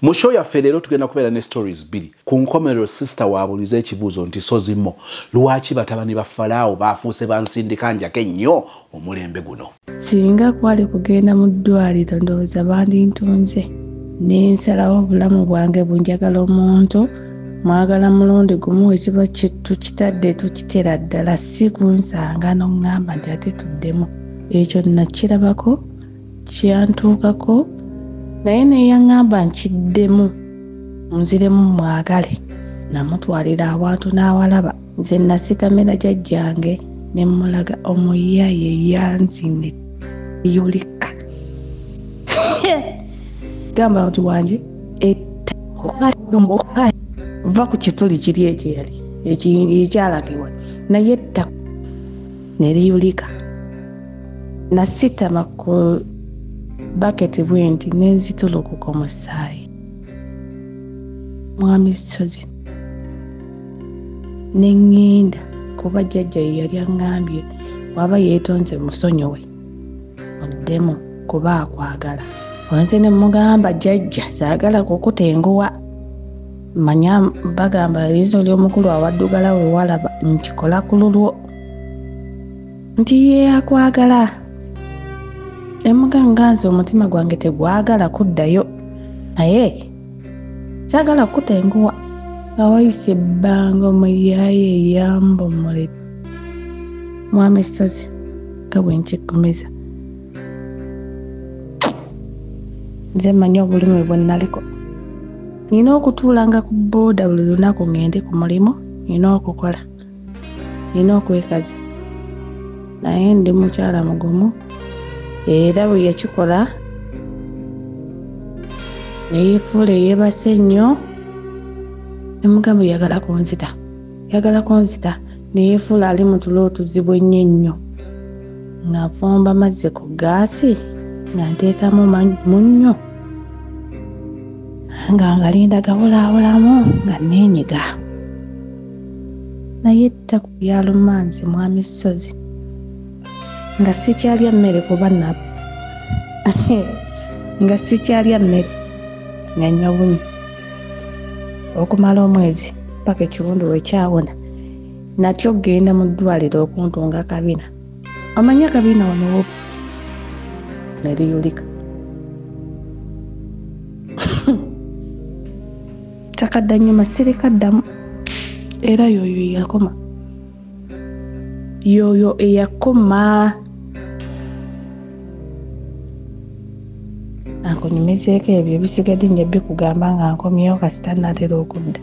Mu show yaffe leero tugenda kubeera ne stories bbiri. Ku nkomerero sister waabuliza ekibuuzo nti Sozimo, lwaki batabani ba Falaawo baafuuse bansindika njake nnyo omulembe guno? Singa kwali kugenda mu ddwaliro ndowooza bandintunze n'ensalawo obulamu bwange bunjagala omuntu mwagala mulundi gumu ekiba tukitadde tukitera ddala si kunsanga n'oŋŋamba nti ate tuddemu. Ekyo nakirabako kyantuukako naye neyaŋŋamba nkiddemu nziremu mwagale namutwalira awantu n'awalaba. Nze nasikamera jjajjange ne mmulaga omuyaye yanzine yulika gamba nti wange va ku kituli kiri ekyeyali ekyalagibwa naye etta neriyulika. Nasitama ku baketi bwenti nenzitulukuka omusaayi. Mwami Sozi neŋŋenda kuba jjajja ye yali aŋŋambye waba yeetonze musonyiwe muddemu kuba akwagala. Wanze ne mugamba jjajja saagala kukutenguwa. Manya bagamba eriiso ly'omukulu awaddugala we walaba nkikola ku lulwo nti ye akwagala. Emuganga nze omutima gwange tegwagala kuddayo naye saagala kukutenguwa. Awayise ebbanga omuyaye eyambomole. Mwami Sozi nga bwe nkiggumiza nze mmanyi obulumi bwe naliko. Nina okutuulanga ku booda buli lunaku ngende ku mulimu, nina okukola, nina okwekaza. Naye ndi mukyala mugumu era bwe yakikola neyeefuula eyeebase nnyo. Emugamba yagala kunzita neyeefuula ali mu tulo otuzibu ennyo ng'afumba mazzi ku gaasi nga nteekamu munnyo nga ngalinda gabulaabulamu nga neenyiga. Naye ettaku lyalumanzi Mwami Sozi nga sikyalya mmere kuba nga sikyalya mmere nga nnywa bunywa okumala omwezi paka ekiwundu we kyawona. Natyo genda mu ddwaliro okuntunga akabina. Omanyi akabina wano neriyulika. Takadda nnyuma sirikaddamu era yoyo eyakoma. Yoyo eyakoma. Ankunyumizeeko ebyo ebisigadde nja bikugamba nga nkomyewo kasita naatera okudda.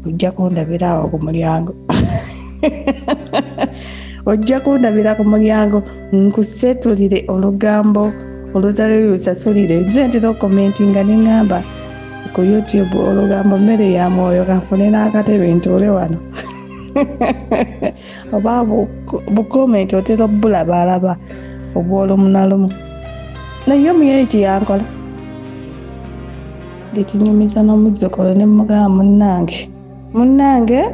Ojja kundabira awo ku mulyango. Ojja kundabira ku mulyango nkusetulire olugambo olutali lusasulire. Nze ntera okukomentinga ne ŋŋamba ku YouTube olugambo mmere ya mwoyo kanfune n'akatebe ntuule wano. Oba bukomenti otera obbulaba alaba obw'olumu. Naye omuyaye kyeyankola ndikinyumiza n'omuzzukulu ne mugamba munnange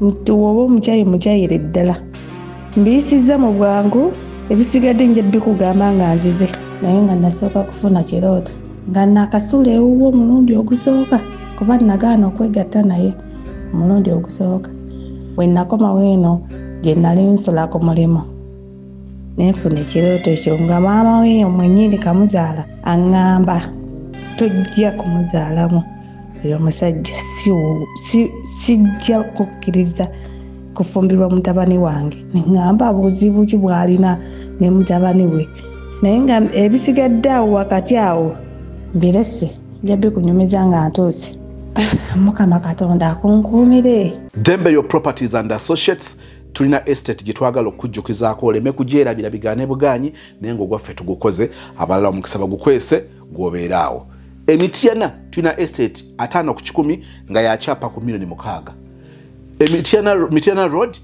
nti woba omukyayire ddala mbiyisizza mu bwangu ebisigadde nja bikugamba nga nzize. Naye nga nasooka kufuna kirooto nga nakasula ewuwo omulundi ogusooka kuba nagaana okwegatta naye omulundi ogusooka. Bwe nakomawo eno gye nali nsula ku mulimu nenfuna ekirooto ekyo nga maama we mwennyini kamuzaala aŋŋamba tojja kumuzaalamu oyo omusajja sijja kukkiriza kufumbirwa mutabani wange. Neŋŋamba buzibu ki bw'alina ne mutabani we naye nga ebisigadde awo wakati awo mbirese nja bikunyumiza nga ntuuse. Mukama Katonda akunkuumire. Dembelio Properties and Associates tulina estate gye twagala okujjukizaako oleme kugyerabira bigaane bugaanyi naye ng'ogwaffe tugukoze abalala omukisa bagukwese gw'obeeraawo. Emityana tulina estate 5 ku 10 nga yakyapa ku $6,000,000. Mityana Road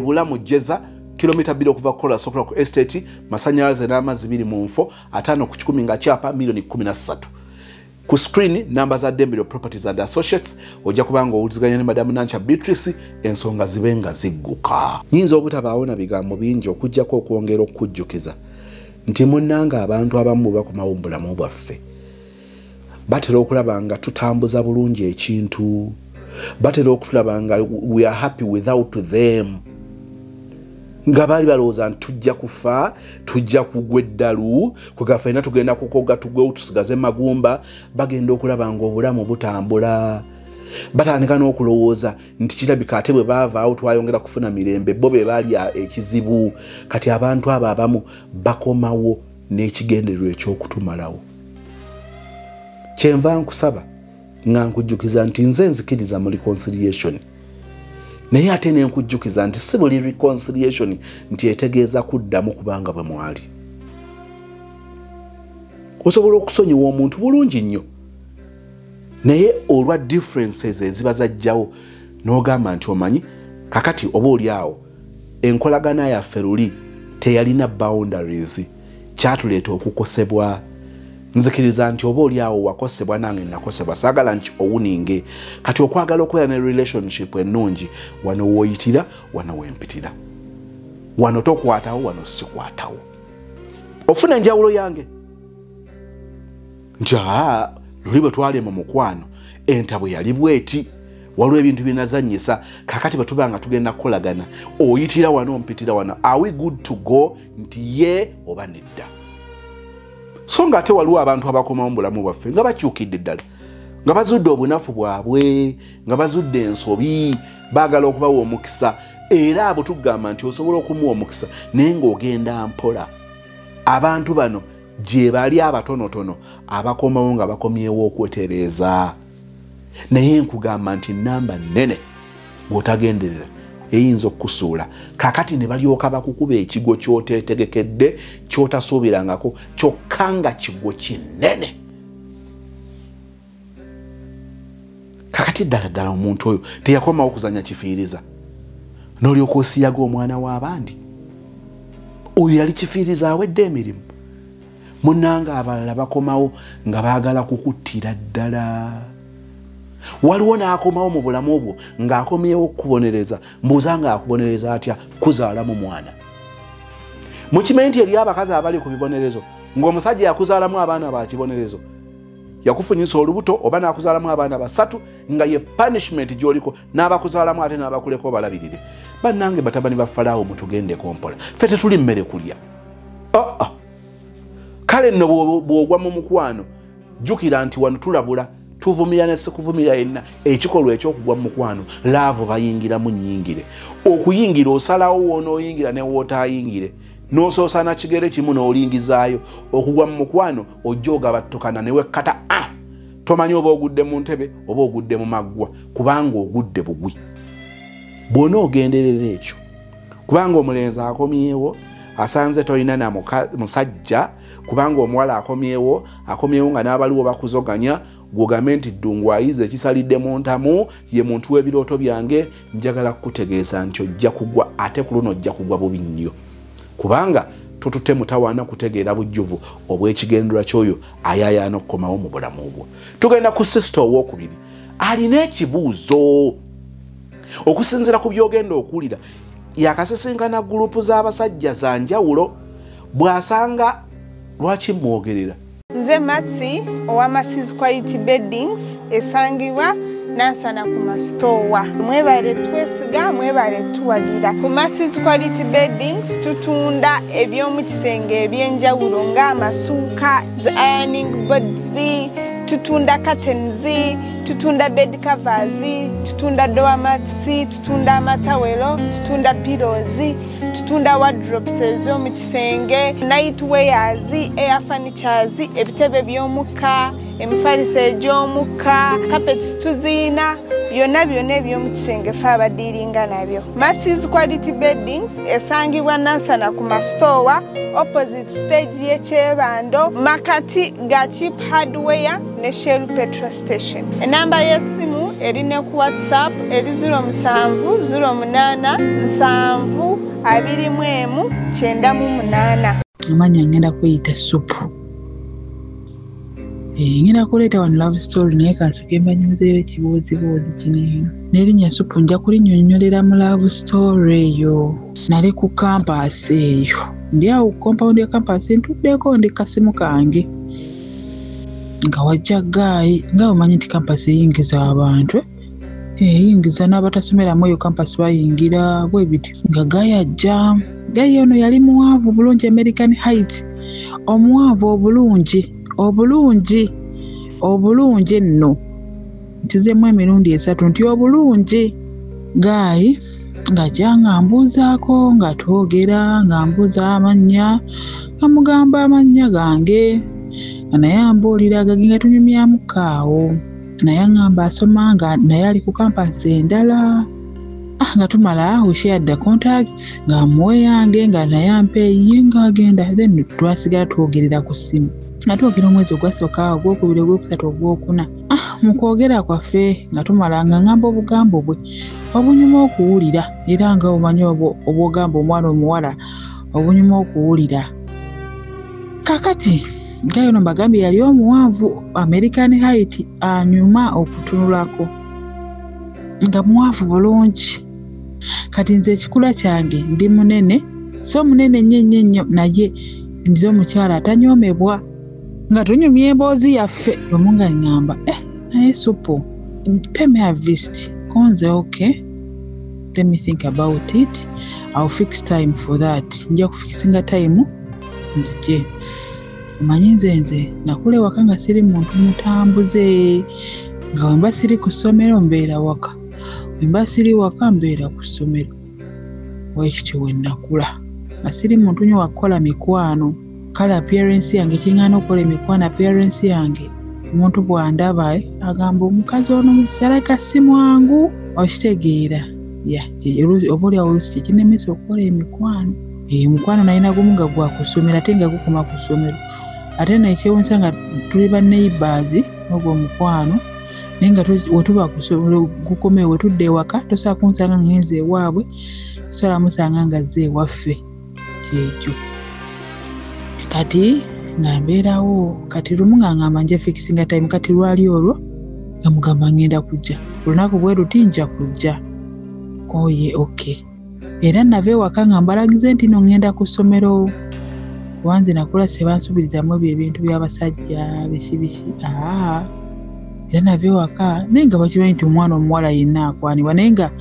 Bulamu Jeza kilomita 2 okuva kola sokola ku estate masannyalaze n'amazzi 2 mu nfo 5 ku 10 nga kyapa $13,000,000. Ku screen namba za Dembelio Properties and Associates ojja kubanga owuliziganya ne Madam Nancha Beatrice ensonga zibenga zigguka. Nyinza obutabaawo na bigambo bingi okujjako okwongera okujjukiza nti munnanga abantu abamu bakomawo mu bulamu bwaffe batera okulaba nga tutambuza bulungi ekintu, batera okutulaba nga we are happy without them, nga bali balowooza nti tujja kufa, tujja kugwa eddalu, kwegafaina tugenda kukoga tugwewo tusigaze magumba, bagenda okulaba nga obulamu butambula. Batandika n'okulowooza nti kirabika ate bwe baavaawo twayongera kufuna mirembe, bo be baali ekizibu. Kati abantu abo abamu bakomawo n'ekigendererwa ekyokutumalawo. Kyenva nkusaba nga nkujjukiza nti nze nzikiriza mu reconciliation, naye ate ne nkujjukiza nti si buli reconciliation nti etegeeza kuddamu kubanga bwe mwali. Osobola okusonyiwa omuntu bulungi nnyo, naye olwa differences eziba zajjawo n'ogamba nti omanyi kakati oba oli awo enkolagana yaffe luli teyalina boundaries, kyatuleeta okukosebwa. Nzikiriza nti oba oli awo wakosebwa nange nakosebwa, saagala nti owuninge. Kati okwagala okubeera ne relationship ennungi, wano wooyitira, wano wempitira, wano tokwatawo, wano sikwatawo. Ofuna enjawulo yange nti luli bwe twali mu mukwano entabwe yali bweti, waliwo ebintu binazanyisa, kakati bwe tuba nga tugenda kukolagana oyitira wano mpitira wano, are we good to go nti ye oba nedda? So nga ate waliwo abantu abakomawo mu bulamu bwaffe nga bakyukidde ddala, nga bazudde obunafu bwabwe, nga bazudde ensobi, baagala okubawa omukisa, era abo tugamba nti osobola okumuwa omukisa naye ng'ogenda mpola. Abantu bano gye bali abatonotono abakomawo nga bakomyewo okwetereeza, naye nkugamba nti namba nnene bw'otagenderera eyinza okukusuula. Kakati ne balyoka bakukuba ekigo ky'oteetegekedde, ky'otasuubirangako, kyokka nga kigo kinene. Kakati ddala omuntu oyo teyakomawo kuzanya kifiiriza, n'olyoka osiyaga omwana w'abandi. Oyo yali kifiiriza awedde emirimu. Munnanga abalala bakomawo nga baagala kukuttira ddala. Waliwo n'akomawo mu bulamu obwo ng'akomyewo okukubonereza, mbuuza ng'akubonereza atya? Kuzaalamu mwana. Mukimanyi nti eri abakazi abali ku bibonerezo ng'omusajja yakuzaalamu abaana ba kibonerezo yakufunyisa olubuto oba n'akuzaalamu abaana basatu nga ye punishment gy'oliko, n'abakuzaalamu ate n'abakuleko balabirire. Bannange batabani ba Falaawo mutugende kompola, ffe tetuli mmere kulya. Kale nno bw'ogwa mu mukwano jjukira nti wano tulabula, tuvumira ne sikuvumira yenna. Ekikolwa eky'okugwa mu mukwano laavu bayingiramu nnyingire. Okuyingira osalawo w'onooyingira ne w'otaayingire, n'osoosa na kigere kimu n'olingizaayo. Okugwa mu mukwano ojja ogabattukana ne wekkata. Tomanyi oba ogudde mu ntebe oba ogudde mu maggwa, kubanga ogudde bugwi. Bw'onoogenderera ekyo, kubanga omulenzi akomyewo asanze toyina na musajja, kubanga omuwala akomyewo nga n'abaliwo bakuzoganya, gw'ogambe nti ddungu ayize ekisalidde mu ntamu, ye muntu w'ebirooto byange, njagala kukutegeeza nti ojja kugwa, ate ku luno ojja kugwa bubi nnyo, kubanga totutte mutawaana kutegeera bujjuvu obw'ekigendererwa ky'oyo ayaayaana okukomawo mu bulamu obwo. Tugenda ku sisita owookubiri alina ekibuuzo. Okusinziira ku by'ogenda okuwulira, yakasisinkana gurupu z'abasajja za njawulo. Bw'asanga lwaki mwogerera? Nze Masi owa Masi's Quality Beddings esangibwa Nansana ku masitoowa. Mwebale twesiga, mwebale tuwagira. Ku Masi's Quality Beddings tutunda eby'omu kisenge eby'enjawulo ng'amasuuka, ironing boards, tutunda curtains, tutunda bed covers, tutunda door mats, tutunda amatawelo, tutunda pillows, tutunda wardrobes ez'omu kisenge, night wears, air furnitures, ebitebe by'omukka, emifaliso egy'omukka, carpets tuziina, byonna eby'omu kisenge ffe abadiiringa nabyo. Masi's Quality Beddings esangibwa Nansana ku masitoowa opposite stage y'ekyebando makati ga Cheap Hardware ne Shell Petrol Station. Enamba y'essimu erine ku WhatsApp eri 0708 Amanya ngenda kuyita supu. Ngenda kuleeta wano love story naye kansoke mbanyumizeewo ekibuuzibuuzi kineeno. N'erinnya supu nja kulinnyonnyolera mu love story eyo. Nali ku campus eyo. Ndi awo ku compound ya campus ntuddeko ndi kasimu kange. nga wajja gaayi nga omanyi nti kampasi eyingiza abantu eyingiza n'abatasomeramu eyo kampasi bayingira bwe biti nga gaayi ajja. Gaayi ono yali muwanvu bulungi, American Heights, omuwanvu obulungi nno, ntizeemu emirundi 3 nti obulungi. Gaayi ng'ajja ng'ambuuzaako nga twogera ng'ambuuza amannya, nga mugamba amannya gange, naye ambuulira agage nga tunyumyamu kaawo, naye aŋŋamba asoma nga naye ali ku kampasi endala. Nga tumala we shared the contacts, ng'amuwe yange nga naye ampe ye ng'agenda, then twasigala twogerera ku ssimu nga twogera omwezi ogwasooka, ogwokubiri, ogwokusatu, ogwokuna. Mu kwogera kwaffe nga tumala nga ŋŋamba obugambo bwe obunyuma okuwulira, era nga omanyi obwogamba omwana omuwala obunyuma okuwulira. Kakati Gaayi ono mbagambye yali omuwanvu, American Heights anyuma okutunulako, nga muwanvu bulungi. Kati nze ekikula kyange ndi munene, so munene nnyo naye nze omukyala atanyoomebwa, nga tunyumya emboozi yaffe. Omu nga ngamba naye supu pay me a visit. Konze okay, let me think about it, I'll fix time for that. Nja kufikisinga time nzije. Omanyi nze nakula ewaka nga siri muntu mutambuze, nga wemba siri ku ssomero mbeera waka, wemba siri waka mbeera ku ssomero. Bwekityo we nakula nga siri muntu nnyo wakukola mikwano. Kale appearance yange kingana okukola emikwano, appearance yange omuntu bw'andaba agamba omukazi ono musalaka si mwangu, okitegeera. Oba oluusi kyekinemesa okukola emikwano. Omukwano nalina gumu nga gwa ku ssomero ate nga gukoma ku ssomero. Ate nekyewunsa nga tuli ba neighbors n'ogwo omukwano, naye nga wetuba ku ssomero gukomewo, wetudda ewaka tosobola kunsanga ngenze ewaabwe, tosobola musanga nga azze ewaffe. Kyekyo kati nga mbeerawo, kati lumu nga ngamba nja fikisinga time, kati lwali olwo nga mugamba ngenda kujja olunaku bwe luti nja kujja koye okay. Era nava ewaka nga mbalagize nti no ngenda ku ssomero, kuba nze nakula sebansubirizamu ebyo ebintu by'abasajja bisi. Era nava ewaka naye nga bakimanyi nti omwana omuwala yenna akwanibwa, naye nga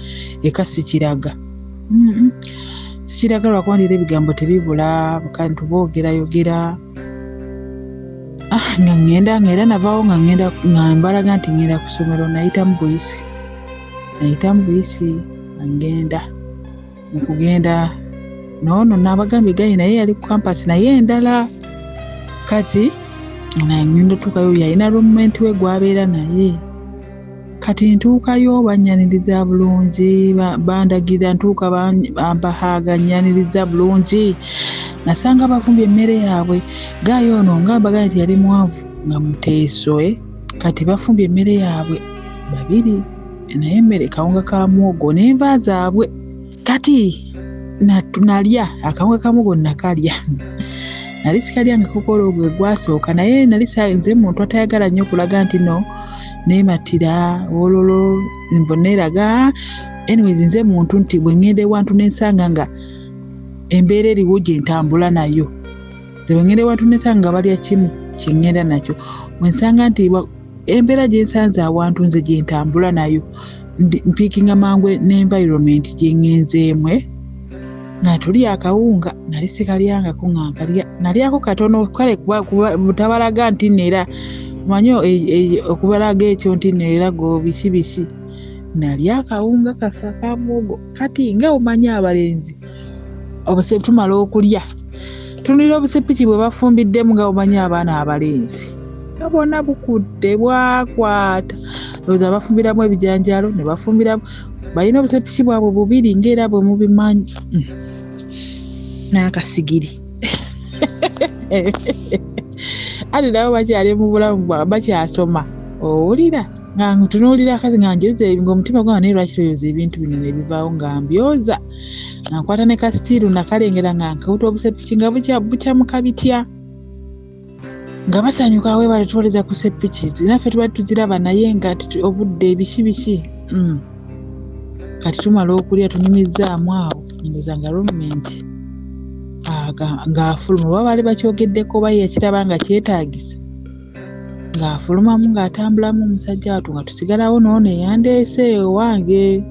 eka sikiraga. Sikiraga lwakuba ndira ebigambo tebibula, bakantu boogerayogera. Nga ngenda, nga era navaawo nga ngenda, nga mbalaga nti ngenda ku ssomero. Nayitamu buyisi nga ngenda. Mu kugenda noono n'abagambye Gaayi naye yali ku kampasi naye endala. Kati ngenda tuukayo, yalina roommate we gw'abeera naye. Kati ntuukayo bannyaniriza bulungi, bandagira ntuuka bampahaaga nnyaniriza bulungi. Nasanga bafumbye emmere yaabwe. Gaayi ono nga mbagambye nti yali mwanvu nga muteeso. Kati bafumbye emmere yaabwe babiri, naye emmere kawunga ka muwogo n'enva zaabwe. Kati nalya akawunga ka muwogo nakalya. Nali sikalyanga kokolo gwe gwasooka, naye nali nze muntu atayagala nnyo kulaga nti no neematira ololo mboneeraga. Anyways nze muntu nti bwe ngenda ewantu nensanga nga embeera eriwo gye ntambula nayo. Nze bwe ngenda ewantu nensanga nga balya kimu kye ngenda nakyo. Bwe nsanga nti embeera gye nsanze awantu nze gye ntambula nayo, mpiikinga mangu n'environment gye ngenzeemu. Nga tuli akawunga nali sikalyangako nga nkalya, nalyako katono kale butabalaga nti neera manyi okubalaga ekyo nti neera go bisi. Nalya akawunga kaffe aka muwogo. Kati nga omanyi abalenzi obuse tumala okulya tunulira obusepiki bwe bafumbiddemu, nga omanyi abaana abalenzi nga bwonna bukudde bwakwata. Lowooza bafumbiramu ebijanjaalo ne bafumbiramu, balina obusepiki bwabwe bubiri ng'era bwe mubimanyi. N'akasigiri ate nabo bakyali mu bulamu bwabwe bakyasoma. Owulira nga ntunuulira akazi nga njoza ng'omutima gwange naye lwaki toyoza ebintu bino nebivaawo nga mbyoza. Nga nkwata ne kasitiiru nakalengera nga nkawuta obusepiki nga bukyamuka bitya. Nga basanyuka weebale tuwoleza ku sepiki naffe tuba tuziraba naye nga obudde bisi. Kati tumala okulya tunyumizzaamu awo ndoza nga roommate nga afuluma oba baali bakyogeddeko oba yakiraba nga kyetaagisa. ng'afulumamu ng'atambulamu omusajja watu nga tusigalawo n'ono eyandeese owange.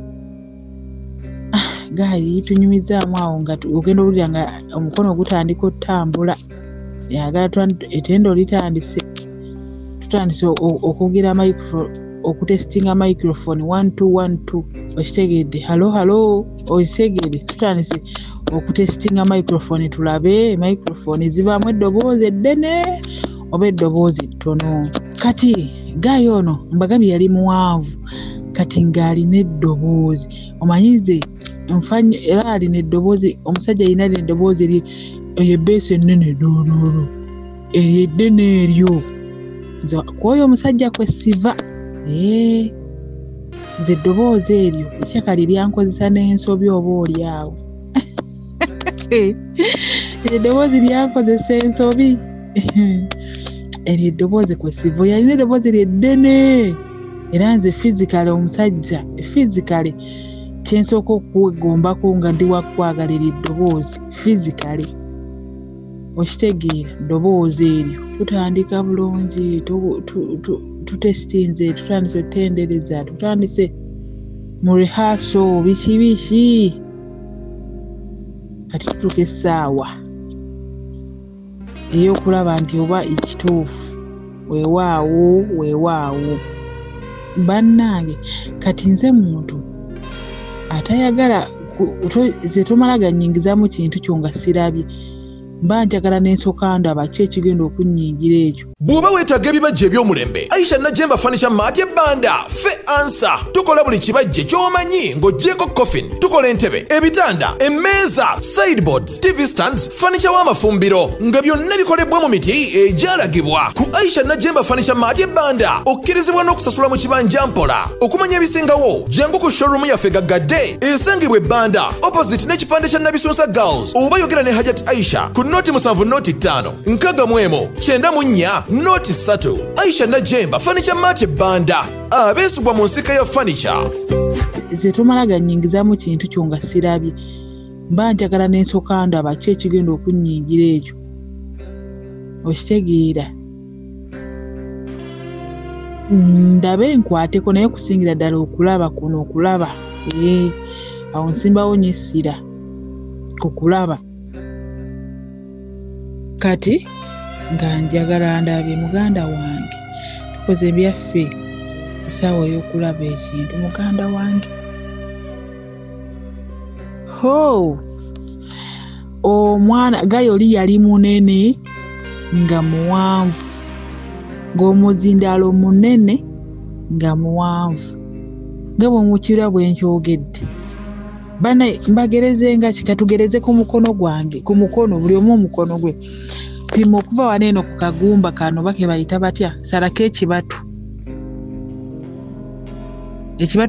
Gayi tunyumizaamu awo nga ogenda owulira nga omukono gutandika otambula. Yagala etendo litandise. Tutandise okwogera okutestinga microphone 1 2 1 2. Okitegedde halo okitegedde. Tutandise okutestinga microphone tulabe microphone zivaamu eddoboozi eddene oba eddoboozi ttono. Kati Gayi ono mbagambye yali muwanvu kati ng'alina eddoboozi omanyize nfanyo era alina eddoboozi omusajja alina eddoboozi eryo ebbeeso ennene doololo eddene eryo. Nze kwoyo omusajja kwe siva nze eddoboozi eryo ekyakali lyankozesa n'ensobi oba oli awo. Eddoboozi lyankozesa ensobi. Eryo eddoboozi kwe siva yalina eddoboozi lyeddene era nze fizikale omusajja fizikale kyensooka okwegombako nga ndi wakwagala eryo eddoboozi fizikale. Okitegeera ddoboozi eryo tutandika bulungi tutestinze tutandise otendereza tutandise mu rehaso biki kati tutuuka essaawa ey'okulaba nti oba ekituufu weewaawo bannange. Kati nze muntu atayagala ze tomala gannyingizaamu kintu kyo nga sirabye mba njagala n'ensooka ndaba ki ekigenda okunnyingira ekyo. Bw'oba weetaaga ebibajje eby'omulembe Aisha Najjemba Furniture Mart Banda ffe ansa tukola buli kibajje ky'omanyi ng'oggyeko coffin. Tukola entebe, ebitanda, emmeeza, sideboards, TV stands, furniture w'amafumbiro nga byonna bikolebwa mu miti egyalagibwa. Ku Aisha Najjemba Furniture Mart Banda okkirizibwa n'okusasula mu kibanja mpola. Okumanya ebisingawo jangu ku showroom yaffe gaggadde esangibwa Banda opposite n'ekipande kya Nabisunsa Girls oba yogera ne Hajat Aisha ku noti 7 noti 5 nkaga mwemo 94 noti 3. Aisha Najjemba Furniture Mart Banda abeesubwa mu nsika ya furniture. Ze tomala gannyingizaamu kintu kyo nga sirabye mba njagala n'ensooka ndaba ki ekigenda okunnyingira ekyo. Okitegeera ndabe nkwateko naye kusingira ddala okulaba kuno okulaba awo nsimbawo nyessira ku kulaba. Kati nga njagala ndabe muganda wange tukoze ebyaffe essaawa y'okulaba ekintu muganda wange. Omwana Gayi oli yali munene nga muwanvu ng'omuzindaalo munene nga muwanvu nga bw'omukira bwe nkyogedde. Bana mbagereze nga kikatugereze ku mukono gwange ku mukono buli omu omukono gwe pima okuva waneeno ku kagumba kano bake bayita batya salako ekibatu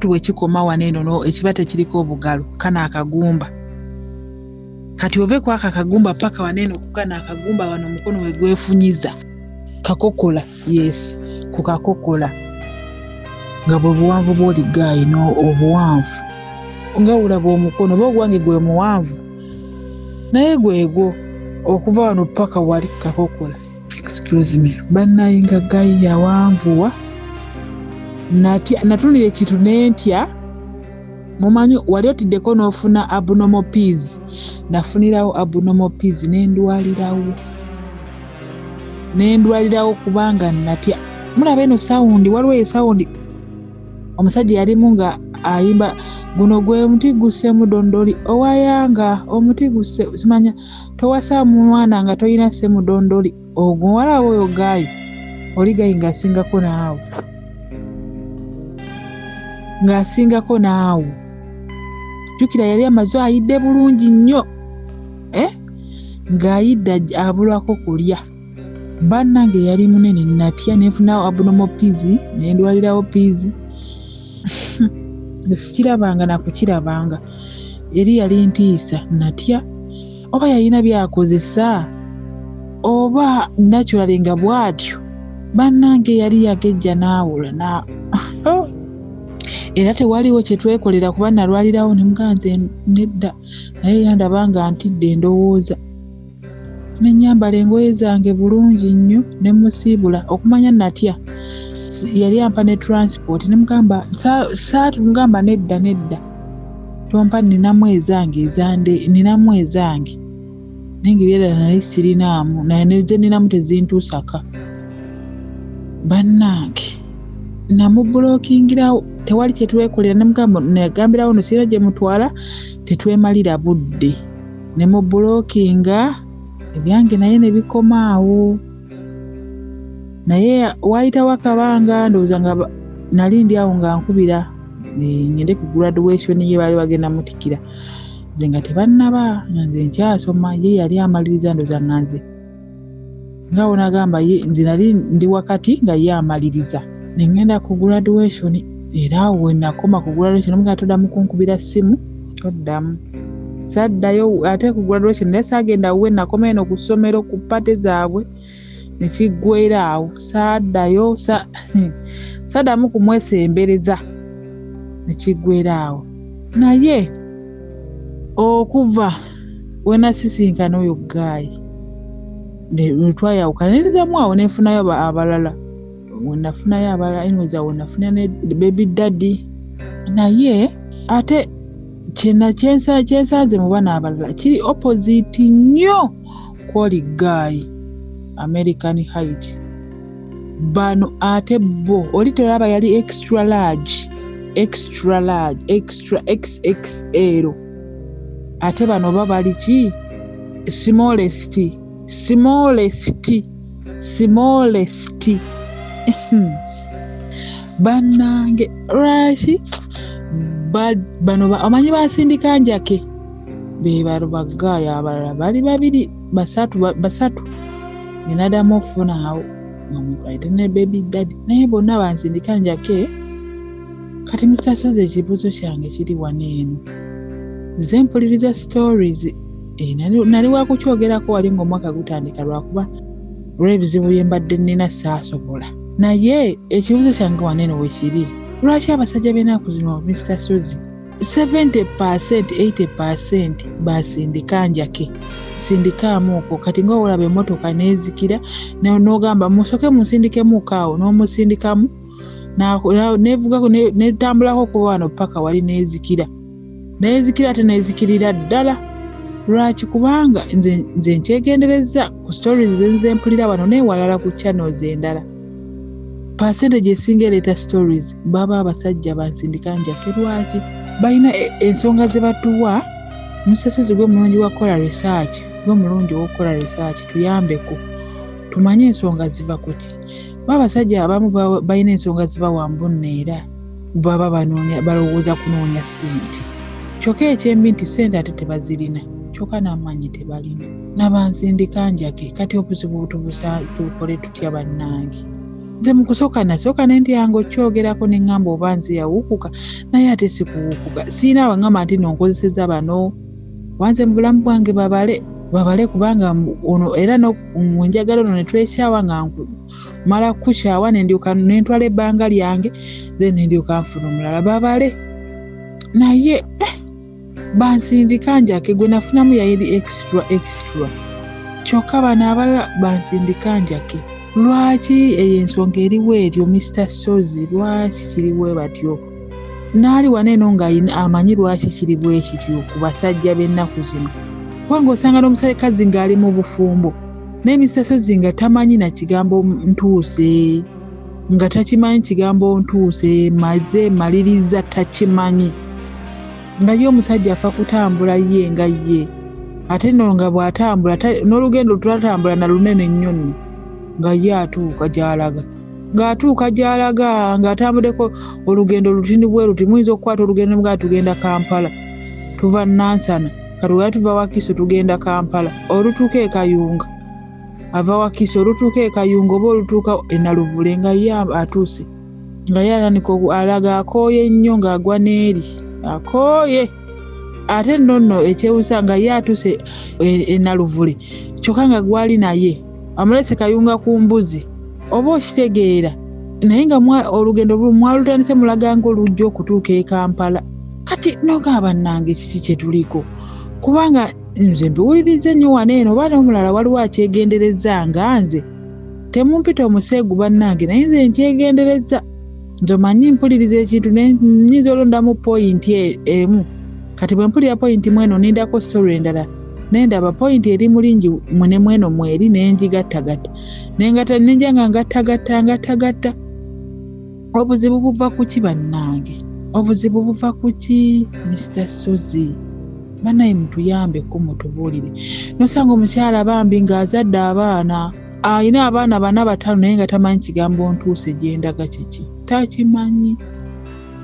bwe kikoma waneeno ekibatu ekiriko obugalo kana akagumba kati ove ku akagumba paka waneeno ku kana akagumba wano omukono we gwefunyiza kakokola ku kakokola nga bwe buwanvu bw'oli Gayi obuwanvu nga ulaba omukono oba ogwange gwe muwanvu naye gwegwo okuva wano paka wali kakokola. Excuse me bannaye nga Gayi yawanvuwa natunira ekintu n'entya. Mumanyi wali otiddeko n'ofuna abnormal peas nafunirawo abnormal peas n'endwalirawo kubanga natya. Mulaba eno sawundi waliwo esawundi omusajja yalimu nga ayimba guno gwe muti gusse mudondoli owayanga omuti gusse simanya towasa mwana nga toyina se mudondoli ogwo walawo oyo Gayi oli Gayi ng'asingako naawe jjukira yali amaze ayidde bulungi nnyo ng'ayidda abulwako kulya. Bannange yali munene natya nefunawo abnormal peas n'endwalirawo peas sikirabanga nakukirabanga eri yali ntiisa natya oba yalina byakozesa oba naturally nga bwatyo. Bannange yali yagejja naawula era tewaliwo kye twekolera kuba nalwalirawo ne muganze nedda naye yandaba nga ntidde ndowooza ne nyambala engoye zange bulungi nnyo ne musiibula okumanya natya yali ampa ne transport nemugamba saatu mugamba nedda tompa ninamu ezange nange byera nali sirinaamu naye neze ninamu tezintuusaka bannange namubulookingirawo tewali kyetwekolera nemugamba negambirawo no sirina gye mutwala tetwemalira budde nemubulookinga ebyange naye nebikomaawo naye wayitawo akabanga ndowooza nga nali ndi awo nga nkubira ngende ku graduation ye baali bagenda mutikira nze nga tebannaba nze nkyasoma ye yali amaliriza ndowooza nga nze ngawo nagamba ye nze nali ndi wakati nga ye amaliriza nengenda ku graduation era awo nakoma ku graduation nga toddamu kunkubira ssimu toddamu saddayo ate ku graduation naye saagenda we nakoma eno ku ssomero ku pate zaabwe nekiggwera awo saddayo saddamu kumwesembereza nekiggwera awo naye okuva wenasisinkana oyo gaayi twayawukanirizamu awo nenfunayo abalala wenafunayo abalala anyways awo nafuna ne baby daddy naye ate kyensanze mu bana abalala kiri opposite nnyo kwoli gaayi American height bano ate bo oli tolaba yali extra large extra XXL ate bano babali ki smallest bannange rashi bano amanyi basindika njake bebalo bagaya abalala bali babiri basatu nenadamu ofuna awo omuntu ayite ne baby daddy naye bonna bansindika njake kati Mr. Soze ekibuuzo kyange kiri waneeno ze mpuliriza stories nali wakukyogerako wali ng'omwaka gutandika lwakuba olw'ebizibu bye mbadde nnina saasobola naye ekibuuzo kyange waneeno wekiri lwaki abasajja b'ennaku zino Mr. Soze 70% 80% basindika njake sindikaamu okwo kati nga olaba emmotoka neezikira n'ogamba musoke musindikemuuko awo n'omusindikamu neevugako netambulako kuba wano paka wali neezikira ate neezikirira ddala lwaki kubanga nze nkyegendereza ku stories zenze mpulira wano neewalala ku channels endala percentage esinga ereeta stories baba abasajja bansindika njake lwaki balina ensonga ze batuwa Mr. Soze gwe mulungi wakola research tuyambeko tumanye ensonga ziva kuki babasajja abamu balina ensonga ziba wambunneera baba balowooza kunoonya ssente kyokka ekyembi nti ssente ate tebazirina kyokka n'amaanyi tebalina nabansindika njake kati obuzibu tukole tutya bannange nze mu kusooka ne ndyango okyogerako ne ŋŋamba oba nze yawukuka naye ate sikuwukuka siina baŋŋamba nti nonkozeseza bano wanze mu bulamu bwange babale kubanga ono era mu njagala ono ne twekyawa nga mala kukyawa ne ntwala ebbanga lyange then ne ndyoka nfuna omulala babale naye bansindika njake gwe nafunamu yayiri extra kyokka bano abalala bansindika njake lwaki eyo ensonga eriwo eryo Mr. Soze lwaki kiriwe batyo naali waneeno nga amanyi lwaki kiri bwe kityo ku basajja b'ennaku zino kubanga osanga n'omusajjakazi ng'ali mu bufumbo naye Mr. Soze nga tamanyi na kigambo ntuuse nga takimanyi kigambo ntuuse maze maliriza takimanyi nga ye omusajja afa kutambula ye nga ye ate nno nga bw'atambula n'olugendo tulatambula na lunene nnyo nno nga ye atuuka gy'alaga ng'atambuddeko olugendo lutini bwe luti muyinza okukwata olugendo nga tugenda Kampala tuva Nansana katugala tuva Wakiso tugenda Kampala olutuuka e Kayunga ava Wakiso olutuuka e Kayunga oba olutuuka e Naluvule nga ye atuuse nga ye alanika alaga akooye nnyo ng'agwa n'eri akooye ate nno ekyewusa nga ye atuuse e Naluvule kyokka nga gwali naye amulese Kayunga ku mbuzi oba okitegeera naye nga olugendo mwalutandise mulaga nga olujja okutuuka e Kampala kati nogaba nnange kiki kye tuliko kubanga nze mbiwuliriza nnyo waneeno oba n'omulala waliwo akyegendereza nga nze temumpita omuseegu bannange naye nze nkyegendereza nzomanyi mpuliriza ekintu nnyinza olondamu pointi emu kati bwe mpulira pointi mweno nindako story endala nendaba pointi eri mulingi mune mweno mweri nenjigattagatta nenja nga ngattagatta obuzibu buva ku ki bannange obuzibu buva ku ki Mr. Suzy banaye mutuyambeko mutubuulire nosanga omukyala bambi ng'azadde abaana ayina abaana 4-5 naye nga tamanyi kigambo ntuuse gyendaga kiki takimanyi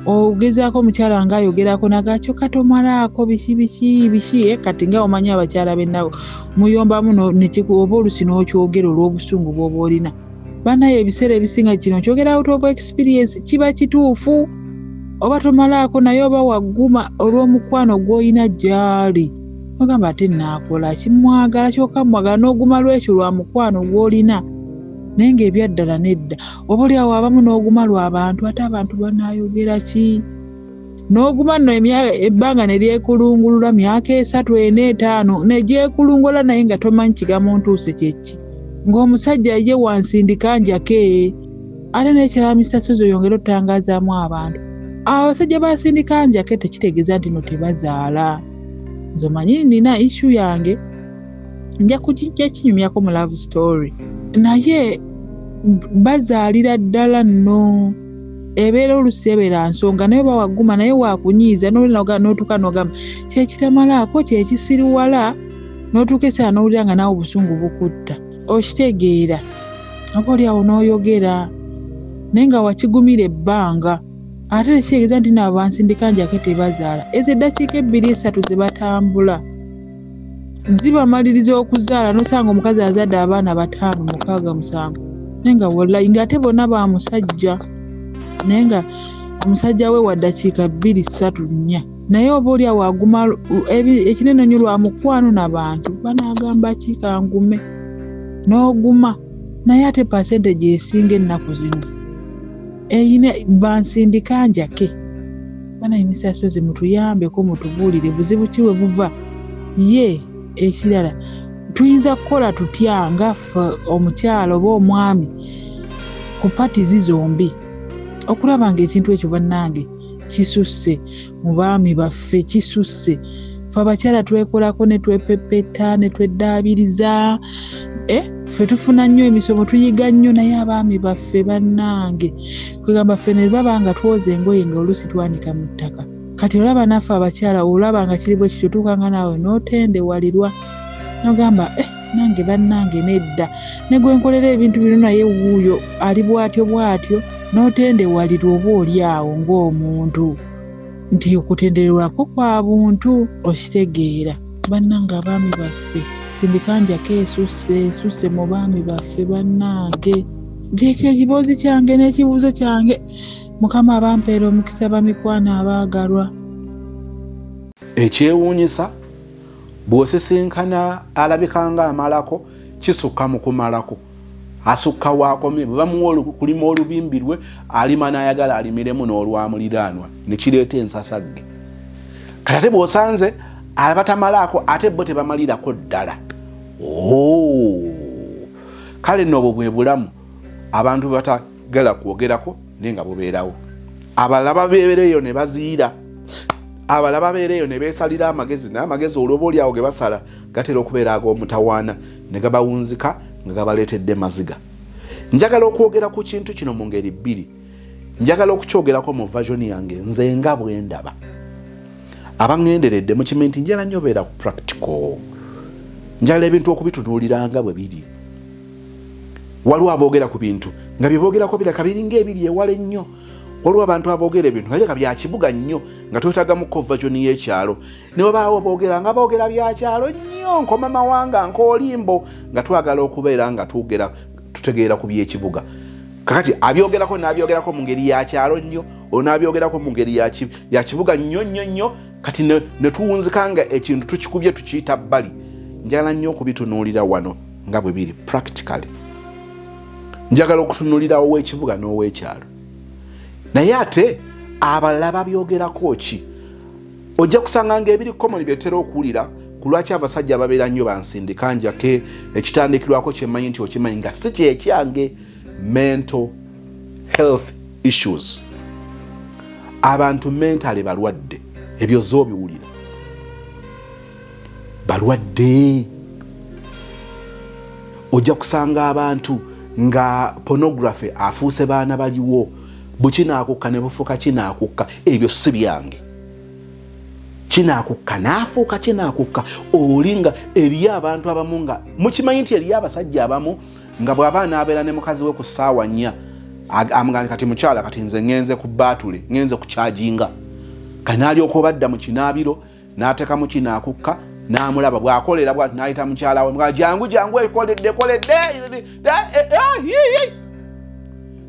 ogezaako omukyala ng'ayogerako nagakyo katomalaako biki kati nga omanyi abakyala b'ennaku muyombamu oba olusi n'okyogera olw'obusungu bw'oba olina banaye ebiseera ebisinga kino kyogera out of experience kiba kituufu oba tomalaako naye oba wagguma olw'omukwano gw'olina gy'ali ogamba ate naakola kimwagala kyokka mwagala n'oguma lwekyo lwa mukwano gw'olina naye ng'ebyaddala nedda oba oli awo abamu n'oguma lw'abantu ate abantu banaayogera ki n'oguma nno ebbanga ne lyekulungulula myaka 3, 4, 5 ne gyekulungula naye nga tomanyi kigambo ntuuse kyeki ng'omusajja ye wansindika njake ate n'ekirala Mr. Suzy oyongera otangazaamu abantu abasajja basindika njake tekitegeeza nti no tebazaala nze omanyi nina issue yange nja kinyumyako mu love story naye bazaalira ddala nno ebeera oluseebera nsonga naye oba wagguma naye wakunyiiza n'otuuka n'ogamba kyekitamalaako kyekisiriwala n'otuuka esaala n'owulira nga naawe obusungu bukutta okitegeera oba oli awo n'oyogera naye nga wakigumira ebbanga ate tekitegeeza nti naabo bansindika njake tebazaala ezo eddakiika 2-3 ze batambula zibamaliriza okuzaala nosanga omukazi azadde abaana 5, 6, 7 naye nga wallahi ng'ate bonna ba musajja naye nga omusajja we wa ddakiika 2-3 4 naye oba oli awo aguma ekinene nnyo lwa mukwano n'abantu banaagamba kikangume n'oguma naye ate percentage esinga ennaku zino eyina bansindika njake banaye Mr. Suzy mutuyambeko mutubuulire buzibu ki we buva ye ekirala tuyinza kukola tutya nga omukyalo oba omwami ku patizi zombi okulaba ng'ekintu ekyo bannange kisusse mu baami baffe kisusse ffe abakyala twekolako ne twepepeta ne tweddaabiriza ffe tufuna nnyo emisomo tuyiga nnyo naye abaami baffe bannange kwegamba ffe ne baba nga twoza engoye nga oluusi twanika mu ttaka kati olaba naffe abakyala olaba nga kiri bwe kityo tuukanga naawe n'otendewalirwa nogamba nange bannange nedda ne gwe nkolera ebintu bino naye wuuyo ali bw'atyo n'otendewalirwa oba oli awo ng'omuntu nti okutendererwako kwa buntu okitegeera bannange abaami baffe sindika njako esusse mu baami baffe bannange kyekyo ekiboozi kyange n'ekibuuzo kyange mukama abampeera omukisa bamikwano abaagalwa ekyewuunyisa bw'osisinkana alabika nga amalako kisukka mu kumalako asukka waakomye bwe bamuwa kulima olubimbi lwe alima n'ayagala alimiremu n'olwamuliraanwa ne kireeta ensasagge kati ate bw'osanze abatamalaako ate bo tebamalirako ddala kale nno obwo bwe bulamu abantu batagala kwogerako naye nga bubeerawo abalala babeereeyo ne baziira abalala babeereeyo ne beesalira amagezi n'amagezi olwoba oli awo ge basala gatera okubeera ag'omutawaana ne gabawunzika nga gabaleetedde maziga njagala okwogera ku kintu kino mu ngeri 2 njagala okukyogerako mu version yange nze nga bwe ndaba abangenderedde mu kimanyi nti njala nnyo obeera ku practical njagala ebintu okubitunuuliranga bwe biri waliwo aboogera ku bintu nga byeboogerako biraka biringa ebiri ewala ennyo waliwo abantu aboogera ebintu nga biraka bya kibuga nnyo nga twetagamuko version y'ekyalo ne wabaawo boogera nga boogera bya kyalo nnyo nkoma mawanga nk'olimbo nga twagala okubeera nga tutegeera ku by'ekibuga kakati abyogerako n'abyogerako mu ngeri ya kyalo nnyo olwo n'abyogerako mu ngeri ya kibuga nnyo kati ne tuwunzika nga ekintu tukikubye tukiyita bbali njagala nnyo okubitunuulira wano nga bwe biri practically njagala okutunuulira ow'ekibuga n'ow'ekyalo naye ate abalala babyogerako ki ojja kusanga nga ebiri common byetera okuwulira kulwaki abasajja ababeera nnyo bansindika njake ekitandikirwako kyemanyi nti okimanyi nga si kyekyange mental health issues. Abantu mentally balwadde, ebyo zoobiwulira balwadde. Ojja kusanga abantu nga pornography afuuse baana baliwo, bukinakukka ne bufuuka kinakukka, ebyo si byange. Kinakukka naafuuka kinakukka. Olinga eriyo abantu abamu nga mukimanyi nti eriyo abasajja abamu nga bw'abaana abeera ne mukazi we ku ssaawa 4 amugani kati mukyala kati nze ngenze ku baatule ngenze ku kyajinga kanaalyoka obadda mu kinaabiro n'ateeka mu kinakukka n'amulaba bw'akolera bw'ati n'ayita mukyala we mga jangu ekoledde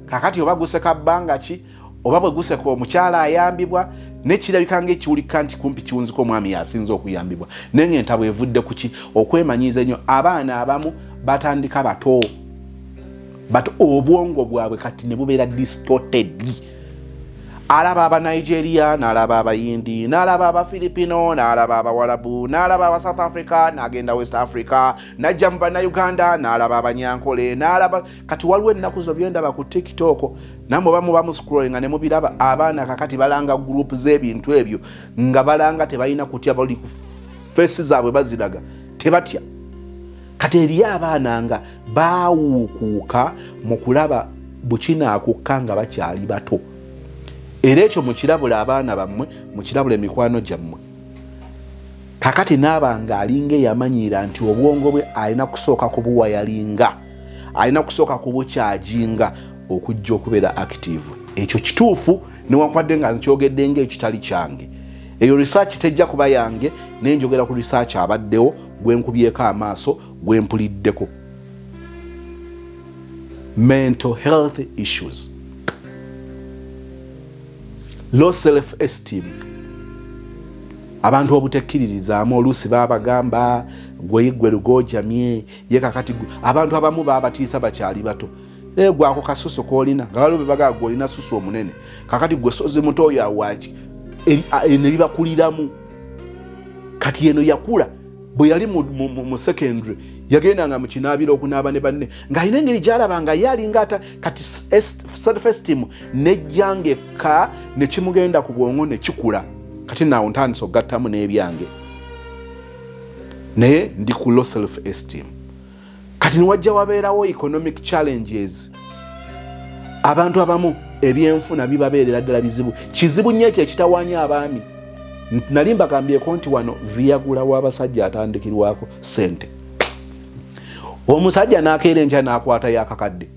kakati oba guseka bbanga ki oba bwe guseka omukyala ayambibwa nekirabika ng'ekiwulika nti kumpi kiwunziko omwami yasinza okuyambibwa naye ng'enta bw'evudde ku ki okwemanyiiza ennyo. Abaana abamu batandika bato but obwongo bwabwe kati ne bubeera distorted. Alaba aba Nigeria, n'alaba abayindi, n'alaba aba Filipino, n'alaba abawarabu, n'alaba aba South Africa, n'agenda West Africa, n'ajja mu Bannayuganda, n'alaba abanyankole, n'alaba kati waliwo ennaku zino byendaba ku TikTok namwe bamu scrolling ne mubiraba abaana kakati balanga group z'ebintu ebyo nga balanga tebalina kutya bali ku faces zaabwe baziraga tebatya. Kati eri abaana nga baawukuuka mu kulaba bukinakukka nga bakyali bato. Era ekyo mukirabula abaana bammwe, mukirabula emikwano gyammwe. Kakati n'abanga alinga yamanyiira nti obwongo bwe alina kusooka kubuwayalinga, alina kusooka kubukyajinga okujja okubeera active. Ekyo kituufu newankwadde nga nkyogedde ng'ekitali kyange. Eyo research tejja kuba yange, naye njogera ku research abaddewo gwenkubyeko amaaso gwempuliddeko. Mental health issues. Low self-esteem. Abantu obutekkiririzaamu oluusi baabagamba gwe lugojamye ye kakati abantu abamu baabatiisa bakyali bato. Gwako kasusu koolina nga waliwo bebagaa gwolina susu omunene kakati gwe sozi muto oyo awaaki ne bibakuliramu. Kati eno yakula bwe yali mu secondary yagendanga mu kinaabiro okunaaba ne banne ng'alina engeri gy'alabanga ye alinga ata kati self-esteem nejjangekka ne kimugenda ku bwongo ne kikula. Kati naawo ntandisa okugattamu n'ebyange naye ndi ku low self-esteem. Kati niwajja wabeerawo economic challenges. Abantu abamu ebyenfuna bibabeerera ddala bizibu. Kizibu nnyo ekyo ekitawaanya abaami. Nali mbagambyeko nti wano Viagra w'abasajja atandikirwako ssente. Omusajja n'akeera enkya n'akwata yakakadde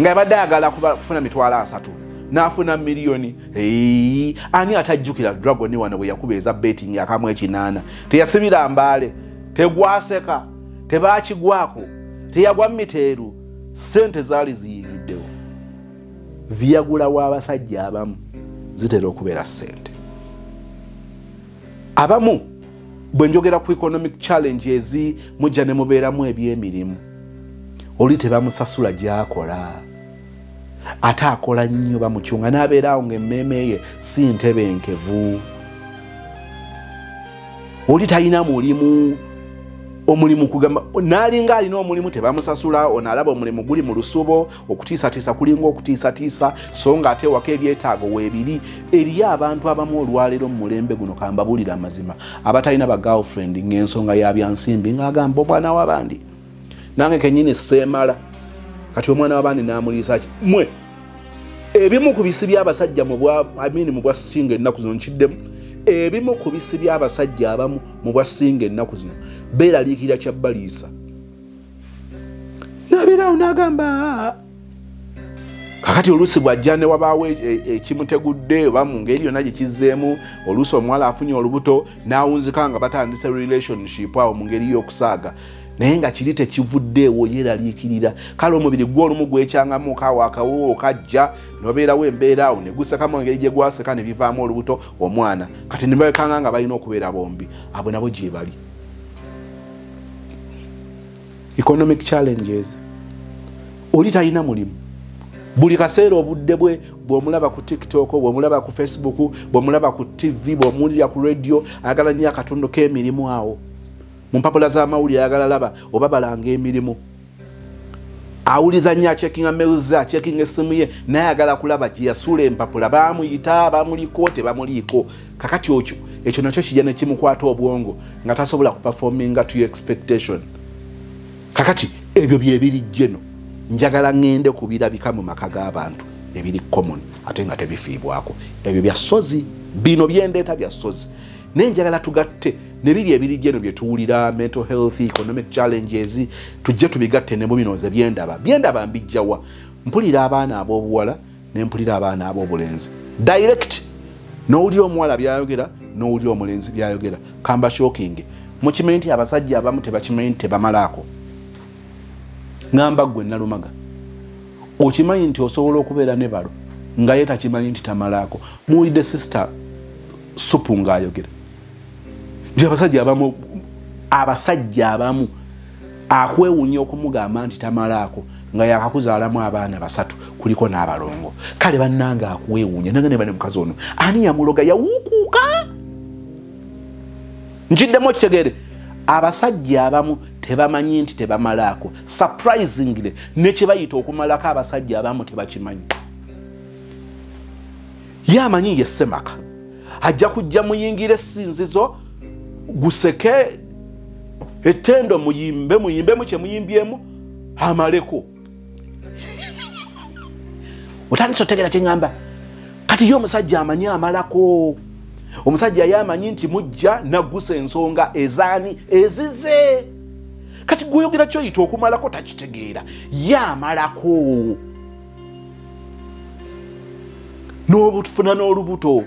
nga badde ayagala kufuna $300 n'afuna miliyoni. Ani atajjukira Dragon wano bwe yakuba eza betting yakamu 8 teyasibira mbaale tegwaseka tebaakigwako teyagwa miteeru ssente zaali ziyingiddewo. Viagra w'abasajja abamu zitera okubeera ssente. Abamu bwe njogera ku economic challenges mujja ne mubeeramu ebyemirimu. Oli tebamusasula gy'akola ate akola nnyo bamukyunga n'abeeraawo ng'emmeeme ye si ntebenkevu. Oli talina mulimu omulimu kugamba n'alinga alina omulimu tebamusasula onaalaba omulimu guli mu lusubo okutiisatiisa kulinga okutiisatiisa so nga ate waka ebyetaago weebiri. Eriyo abantu abamu olwaleero mu mulembe guno kambabuulira amazima abatalina ba girlfriend ng'ensonga ya byansimbi ng'agamba omwana w'abandi nange kennyini seemala kati omwana w'abandi n'amuliisa ki mmwe ebimu ku bisi by'abasajja mu bwa singa ennaku zino nkiddemu. Ebimu ku bisi by'abasajja abamu mu bwa singa ennaku zino beeraliikirira kyabbaliisa. N'abeerawo n'agamba kakati oluusi bw'ajja ne wabaawo ekimutegudde oba mu ngeri yonna gye kizzeemu oluusi omuwala afunye olubuto n'awunzika nga batandise relationship awo mu ngeri y'okusaaga naye nga kiri tekivuddeewo yeeraliikirira. Kale omubiri gw'olumu gwekyangamu okaawo akawowo okajja n'obeerawo embeeraawo ne gusekamu engeri gye gwaseka ne bivaamu olubuto omwana kati ne babekanga nga balina okubeera bombi. Abo nabo gye bali. Economic challenges. Oli talina mulimu buli kaseera obudde bw'omulaba ku TikTok, bw'omulaba ku Facebook, bw'omulaba ku TV, bw'omuwulira ku radio, ayagala nnyo akatundu k'emirimu awo. Mu mpapula z'amawulire ayagala laba oba balanga emirimu. Awuliza nnyo acekinga mails, acekinga essimu ye, naye ayagala kulaba gye yasuula empapula baamuyita, bamuliko, tebamuliiko. Kakati ekyo nakyo kijja ne kimukwata obwongo nga tasobola kuperforminga to your expectation. Kakati ebyo bye birijje no. Njagala ngende kubirabika mu maka g'abantu ebiri common ate nga tebifiibwako. Ebyo bya sozi, bino byendeeta bya sozi. Naye njagala tugatte ne biri ebirijje no bye tuwulira, mental health, economic challenges, tujje tubigatte ne mu bino ze byendaba mbijjawa. Mpulira abaana ab'obuwala ne mpulira abaana ab'obulenzi direct. N'owulira omuwala byayogera, n'owulira omulenzi byayogera. Kamba shocking. Mukimanyi nti abasajja abamu tebakimanyi nti tebamalaako. Ngamba gwe nalumaga. Okimanyi nti osobola okubeera ne balo nga ye takimanyi nti tamalaako. Muwulidde sister Supu ng'ayogera. Nti abasajja abamu akwewuunya okumugamba nti tamalaako nga yakakuzaalamu abaana 3 kuliko n'abalongo. Kale bannange akwewuunya nange ne bane mukazi ono ani yamuloga yawuukuuka. Njiddemu kitegeere abasajja abamu tebamanyi nti tebamalaako. Surprisingly ne kye bayita okumalako abasajja abamu tebakimanyi. Ye amanyi ye Semaka ajja kujja muyingira essinzizo guseke etendo muyimbe mu kye muyimbyemu amaleko. Otandise otegera kye ngamba. Kati ye omusajja amanyi amalako. Omusajja yamanyi nti mujja nagusa ensonga ezaani ezize. Kati guyogera kyoyita okumalako takitegeera. Yamalako. N'obutufuna n'olubuto.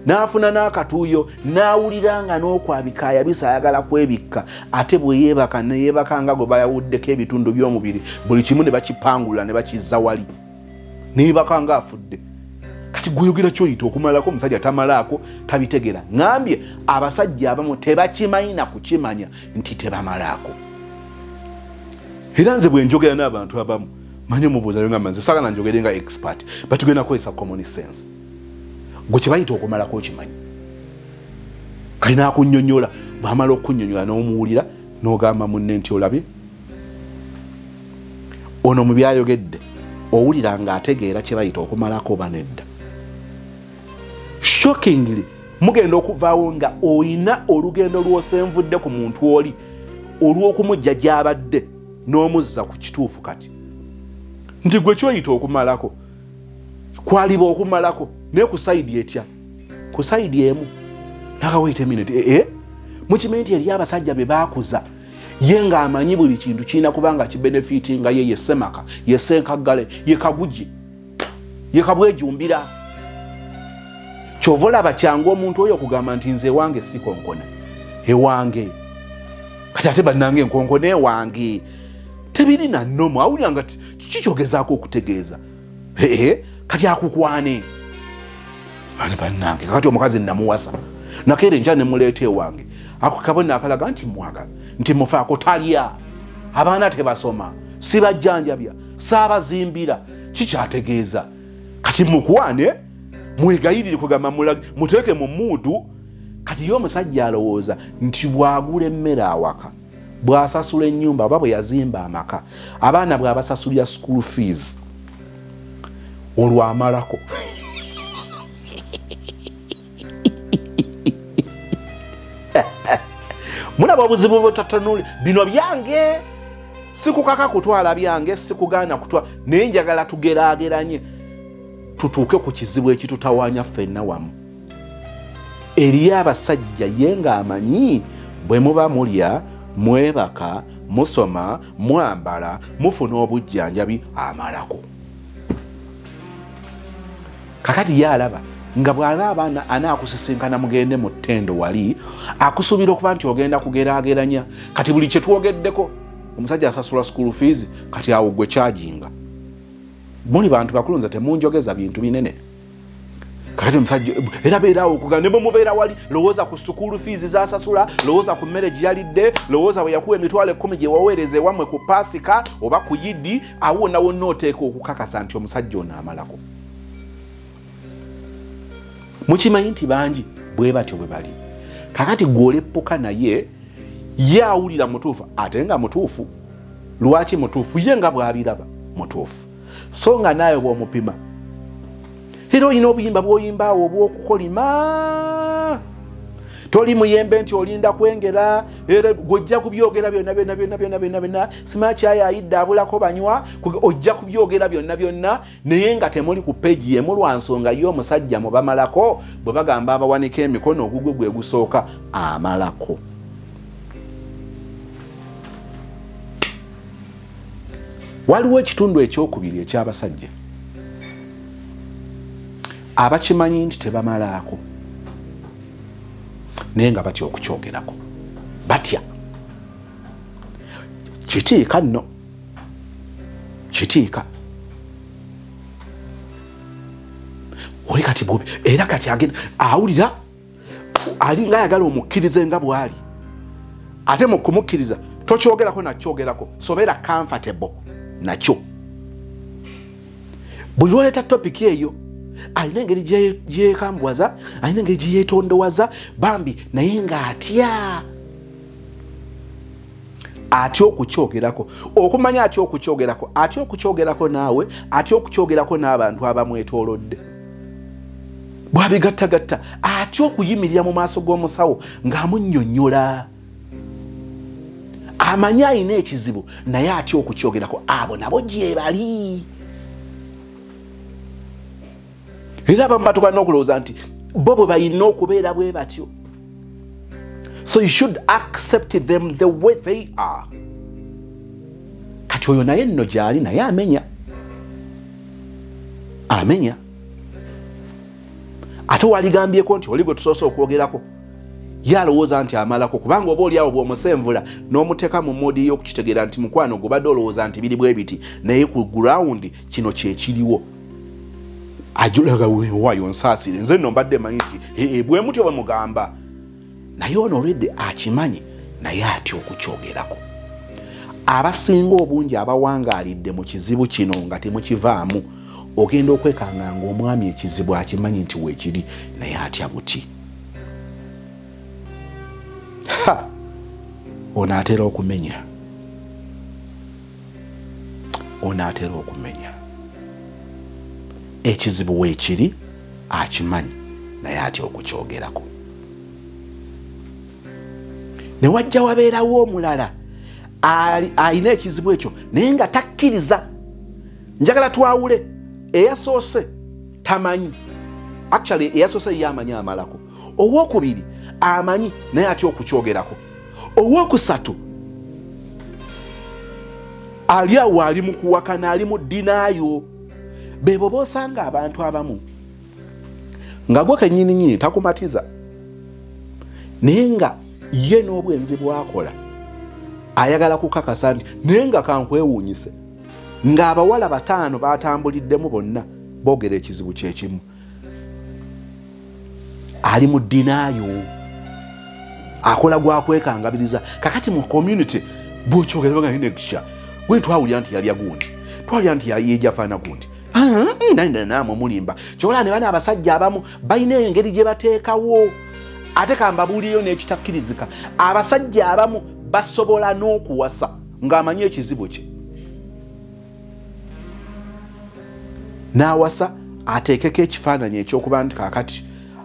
N'afuna n'akatuuyo. N'awulira nga n'okwabika yabisa ayagala kwebikka. Ate bwe yeebaka ne yeebaka nga gwe bayawuddeko ebitundu by'omubiri. Buli kimu ne bakipangula ne bakizza wali. Ne yeebaka nga afudde. Kati guyogera kyoyita okumalako omusajja tamalaako tabitegeera. Ngambye abasajja abamu tebakimanyi na kukimanya nti tebamalaako. Era nze bwe njogera n'abantu abamu manyi mubuuza nga manze saagala njogere nga expert batugenda kukozesa common sense. Gwe kye bayita okumalako okimanyi. Kalina akunnyonnyola bw'amala okunnyonnyola n'omuwulira n'ogamba munne nti olabye ono mu byayogedde owulira nga ategeera kye bayita okumalako oba nedda. Shockingly mugenda okuvaawo nga oyina olugendo lw'osenvudde ku muntu oli olw'okumujja gy'abadde n'omuzza ku kituufu kati. Nti gwe kyoyita okumalako kwaliba okumalako naye ku sayidi etya. Ku sayidi emu nakawait a minute mukimanyi nti eri abasajja be baakuza ye ng'amanyi buli kintu kirina kubanga kibenefiti nga ye Semaka, ye Senkagale, ye Kaguji, ye Kabwejumbira. Kyova olaba kyangu omuntu oyo okugamba nti nze ewange si konkone. Ewange. Kati ate bannange enkonkone ewange. Tebirina nnomo awulira nga kikyogezaako okutegeeza. Kati akukwane. Bane bannange kakati omukazi namuwasa. Nakeere nja ne muleeta ewange. Ako kabona akalaga nti mwagala. Nti mufaako talya. Abaana tebasoma. Sibajjanjabya. Saabazimbira. Kikyategeeza. Kati mukwane mwegayirire kugamba muteeke mu muudu. Kati yo omusajja alowooza nti bwagula emmere awaka, bw'asasula ennyumba oba bwe yazimba amaka, abaana bw'abasasulira school fees olwamalako. Mulaba obuzibu bw'otatanuli bino byange. Sikukaka kutwala byange, sikugaana kutwala, naye njagala tugeraageranye tutuuke ku kizibu ekitutawaanya ffenna wamu. Eri abasajja ye ng'amanyi bwe muba mulya, mwebaka, musoma, mwambala, mufuna obujjanjabi amalako. Kakati ye alaba nga bw'anaaba anaakusisinkana mugende mu ttendo wali akusuubira okuba nti ogenda kugeraageranya. Kati buli kye twogeddeko omusajja asasula school fees kati awo gwe kyajinga. Muli bantu bakulu nze temunjogeza bintu binene. kakati omusajja era beerawo okugamba ne bwe mubeera wali lowooza ku school fees zasasula lowooza ku mmere gye yalidde lowooza bwe yakuwa emitwalo 10 gye waweereza ewammwe ku paasika oba ku yidi awo wonna wonna oteeka okukakasa nti omusajja ono amalako mukimanyi nti bangi bwe batyo bwe bali kakati gwoleppuka naye ye awulira mutuufu ate nga mutuufu lwaki mutuufu ye nga bw'abiraba mutuufu so nga naawe bw'omupima era olina obuyimba bw'oyimbaawo obw'okukolima toli muyembe nti olinda kwengera era gojja kubyogera byonna simanyi kyayayidde abulako banywa ojja kubyogera byonna naye nga temuli ku peegi yemu lwa nsonga y'omusajja mu bamalako bwe bagamba abawanika emikono ogugwe gwe gusooka amalako waliwo ekitundu ekyokubiri eky'abasajja abakimanyi nti tebamalaako naye nga batya okukyogerako batya kitiika nno kitiika oli kati bubi era kati agenda awulira ali nga ayagala omukkirize nga bw'ali ate mu kumukkiriza tokyogerako nakyogerako sobeera comfortable nakyo buli lwaleeta topiki eyo alina engeri gyekambwaza alina engeri gyeyetondowaza bambi naye nga atya okukyogerako okumanya atya okukyogerako naawe atya okukyogerako n'abantu abamwetoolodde bwabigattagatta atya okuyimirira mu maaso g'omusawo ng'amunnyonnyola amanyi alina ekizibu naye atya okukyogerako abo nabo gyebali era abamu batukana n'okulowooza nti bo bwe balina okubeera bwe batyo so you should accept them the way they are kati oyo naye nno gyali naye amenya ate waligambyeko nti oli gwe tusoose okwogerako ye alowooza nti amalako kubanga oba oliawo bw'omusenvula n'omuteeka mu moodi y'okukitegeera nti mukwano gubadde olowooza nti biri bwe biti naye ku gurawundi kino kyekiriwo ajulaga wayo nsaasire nze nno mbadde manyi nti bwe mutyo bwe mugamba naye ono olwedde akimanyi naye atya okukyogerako abasinga obungi abawangaalidde mu kizibu kino nga temukivaamu ogenda okwekanga ng'omwami ekizibu akimanyi nti weekiri naye atya buti onaatera okumenya ekizibu weekiri akimanyi naye atya okukyogerako ne wajja wabeerawo omulala alina ekizibu ekyo naye nga takkiriza njagala twawule eyasoose tamanyi actually eyasoose yamanyi amalako owokubiri amanyi naye atya okukyogerako owokusatu ali awo ali mu kuwakana ali mu ddinaayo bebo boosanga abantu abamu nga gwe kennyininyini takumatiza naye nga ye n'obwenzi bwakola ayagala kukakasa nti naye nga kankwewuunyise ng'abawala 5 batambuliddemu bonna boogera ekizibu kyekimu ali mu ddinaayo akola gwakwekangabiriza kakati mu community bwokyogera baga negisha gwe twawulira nti yalya gundi twawulira nti yejafaana gundi namwe mulimba kyola ne bana abasajja abamu balina engeri gye bateekawo ate kambabuuliyo n'ekitakkirizika abasajja abamu basobola n'okuwasa ng'amanyi ekizibu kye n'awasa ateekeko ekifaananyi ekyokuba nti kaakati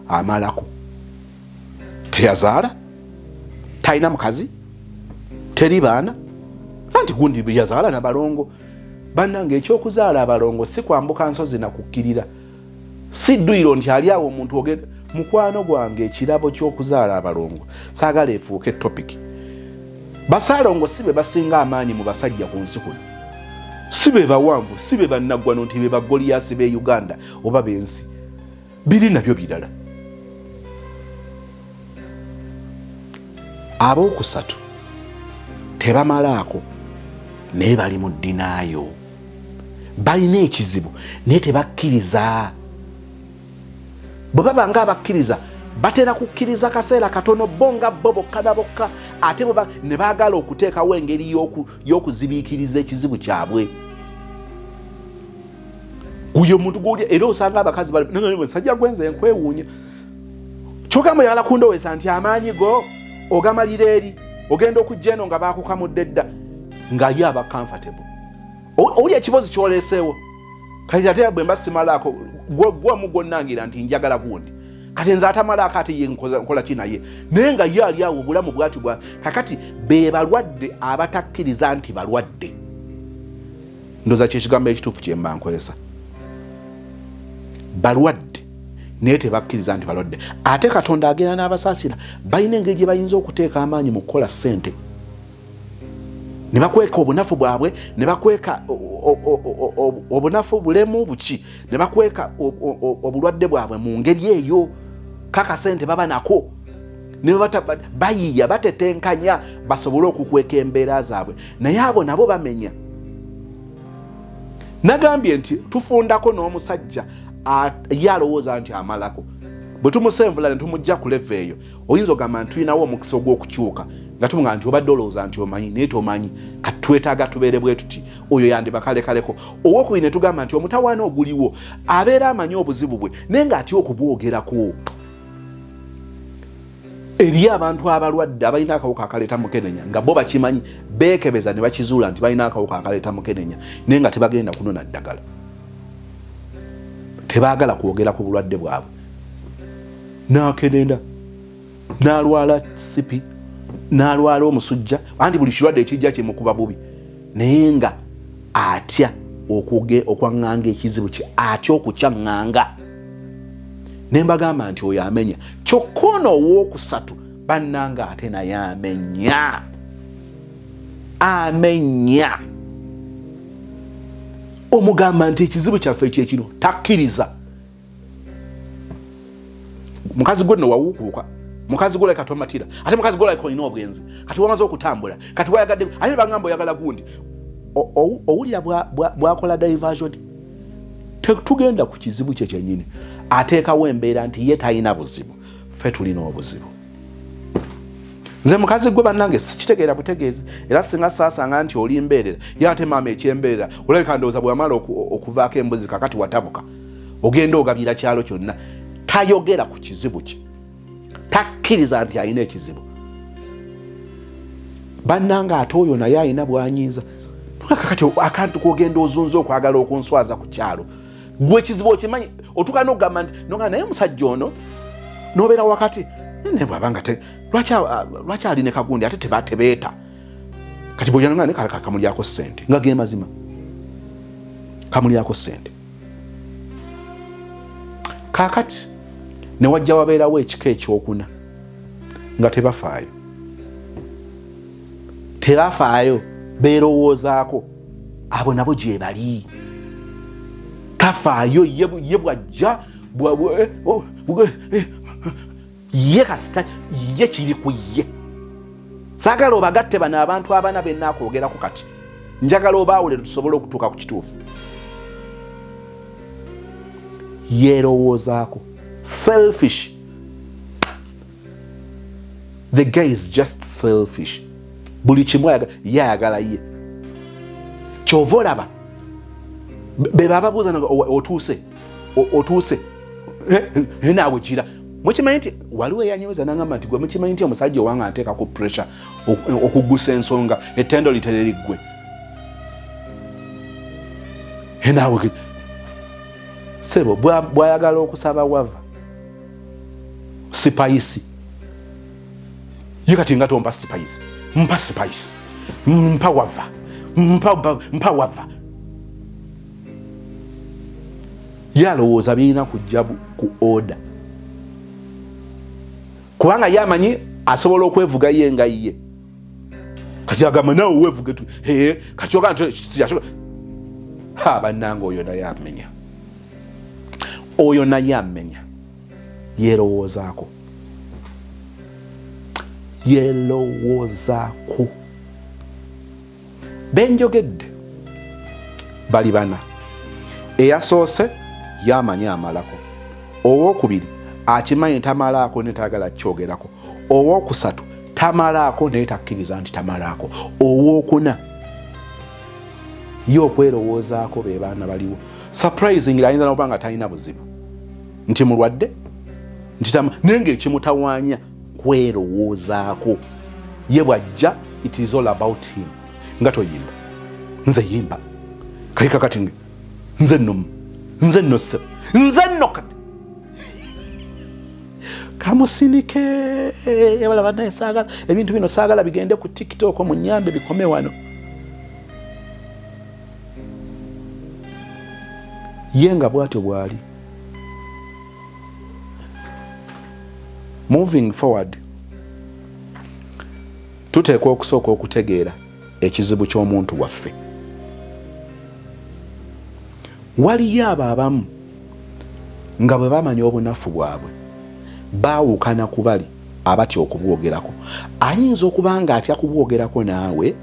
amalako teyazaala talina mukazi teri baana anti gundi yazaala nabalongo bannange ekyokuzaala abalongo si kwambuka nsozi nakukkirira si dduyiro nti ali awo omuntu ogenda mukwano gwange ekirabo ky'okuzaala abalongo saagala efuuke topic basaalongo si be basinga amaanyi mu basajja ku nsi kuno si be bawanvu si be bannaggwano nti be bagoliyasi be Uganda oba bensi biri nabyo birala abookusatu tebamalaako naye bali mu ddinaayo balina ekizibu naye tebakkiriza bwe baba nga abakkiriza batera kukkiriza kaseera katono bonga bo bokka na bokka ate ne baagala okuteekawo engeri y'okuzibiikiriza ekizibu kyabwe. Guyo muntu guli era osanga abakazi bali sajja gwenze nkwewuunya kyogamba yala kundoweza nti amaanyi go ogamalira eri ogenda okujja eno nga baakukamudde dda nga ye aba comfortable. Oli ekibozi kyoleeseewo kati ate bwe mba simalaako gwe gonnangira nti njagala gundi kati nze atamalaako ate ye nkola ki naye naye nga ye ali awo obulamu bwati bwa kakati be balwadde abatakkiriza nti balwadde. Ndoza kyekigambo ekituufu kye mba nkozesa. Balwadde naye tebakkiriza nti balwadde ate Katonda agenda n'abasaasira balina engeri gye bayinza okuteeka amaanyi mu kukola ssente ne bakweka obunafu bwabwe ne bakweka obunafu bulemu buki ne bakweka obulwadde bwabwe mu ngeri eyo kaka ssente baba nako ne bayiya batetenkanya basobole okukweka embeera zaabwe naye abo nabo bamenya. Nagambye nti tufundako n'omusajja yalowooza nti amalako bwe tumusenvula ne tumujja ku leve eyo oyinza ogamba nti tulinawo omukisa ogw'okukyuka nga tumuga nti obadde olowooza nti omanyi naye tomanyi kati twetaaga tubeere bwe tuti oyo yandiba kalekaleko. Owokubiri ne tugamba nti omutawaana oguliwo abeera amanyi obuzibu bwe naye ng'atya okubwogerako. Eri abantu abalwadde abalina akawuka akaleeta mukenenya nga bo bakimanyi beekebeza ne bakizuula nti balina akawuka akaleeta mukenenya naye nga tebagenda kunona ddagala. Tebaagala kwogera ku bulwadde bwabwe. N'akenenda n'alwala sipi n'alwala omusujja anti buli kirwadde ekijja kimukuba bubi naye nga atya okwaŋŋanga ekizibu kye atya okukyaŋŋanga. Ne mbagamba nti oyo amenya kyokka ono owookusatu bannanga ate naye amenya omugamba nti ekizibu kyaffe ekyekino takkiriza. Mukazi gwe nno wawuukuuka mukazi gwe leka tomatira ate mukazi gwe leka olina obwenzi kati wamaze okutambula kati wayagadde ate bagamba oyagala gundi owulira bwakola diversion. Tugenda ku kizibu kye kyennyini ateekawo embeera nti ye talina buzibu ffe tulina obuzibu. Nze mukazi gwe bannange sikitegeera butegeezi era singa saasanga nti oli mbeerera ye ate maama ekyembeerera olabika ndowooza bw'amala okuvaako embuzi kakati watabuka ogenda ogabira kyalo kyonna tayogera ku kizibu kye takkiriza nti alina ekizibu. Bannanga ate oyo naye alina bwanyiiza kakati akantu kogenda ozunza okwagala okunswaza ku kyalo gwe ekizibu okimanyi otuuka n'okugamba nti nonga naye omusajja ono n'obeera wakati ne bw'abanga lwaki ali ne kagundi ate tebeeta kati bw'ojananga ne kaleka kamulyako ssente nga ge mazima kamulyako ssente. Kaakati ne wajja wabeerawo ekika ekyokuna nga tebafaayo beerowoozaako abo nabo gye bali tafaayo ye bwajja ye kasita ye kiri ku ye. Saagala obagatte bano abantu abana benna akwogerako kati njagala obaawule tusobole okutuuka ku kituufu. Yerowoozaako selfish. The guy is just selfish. Buli kimu yayagala ye kyova olaba be bababuuza otuuse naawe kira mukimanyi nti waliwo eyanyweza nangamba nti gwe mukimanyi nti omusajja owanga nteeka ku pressure okuggusa ensonga ettendo litereriggwe naawe sebo bwayagala okusaba wava sipayisi ye kati nga tompa sipayisi mpa sipayisi mpa wava mpa wava yalowooza birina kujja ku order kubanga yamanyi asobola okwevuga ye nga ye kati agamba nawe wevuge tu kati ogamba bannanga oyo naye amenya yerowoozaako benjogedde bali bana eyasoose yamanyi amalako owookubiri akimanyi tamalaako netayagala kyogerako. Owookusatu tamalaako naye takkiriza nti tamalaako. Owookuna ye okwerowoozaako be baana baliwo. Surprisingly ayinza n'okuba nga talina buzibu nti mulwadde nti naye ng'ekimutawaanya kwerowoozaako. Ye bw'ajja it is all about him. Nga toyimba nze yimba kayika kati nze nno se nze nno kati kamusinike wala banaye saagala ebintu bino saagala bigende ku TikTok mu nyambe bikome wano. Ye nga bw'atyo bw'ali. Moving forward tuteekwa okusooka okutegeera ekizibu ky'omuntu waffe. Waliyo abo abamu nga bwe bamanya obunafu bwabwe baawukana ku bali abatya okubwogerako. Ayinza okuba nga atya kubwogerako naawe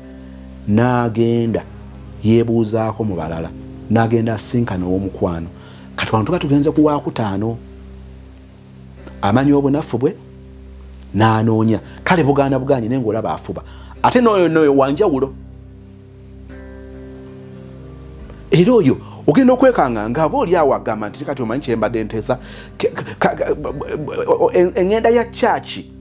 n'agenda yeebuuzaako mu balala n'agenda asinkana ow'omukwano. Kati wano tuba tugenze ku waakutaano amanya obunafu bwe n'anoonya. Kale bugaana buganye naye ng'olaba afuba. Ate n'oyo wanjawulo. Era oyo ogenda okwekanga nga aba oli awo agamba nti kati omanyi kyembadde nteesa engenda ya chachi.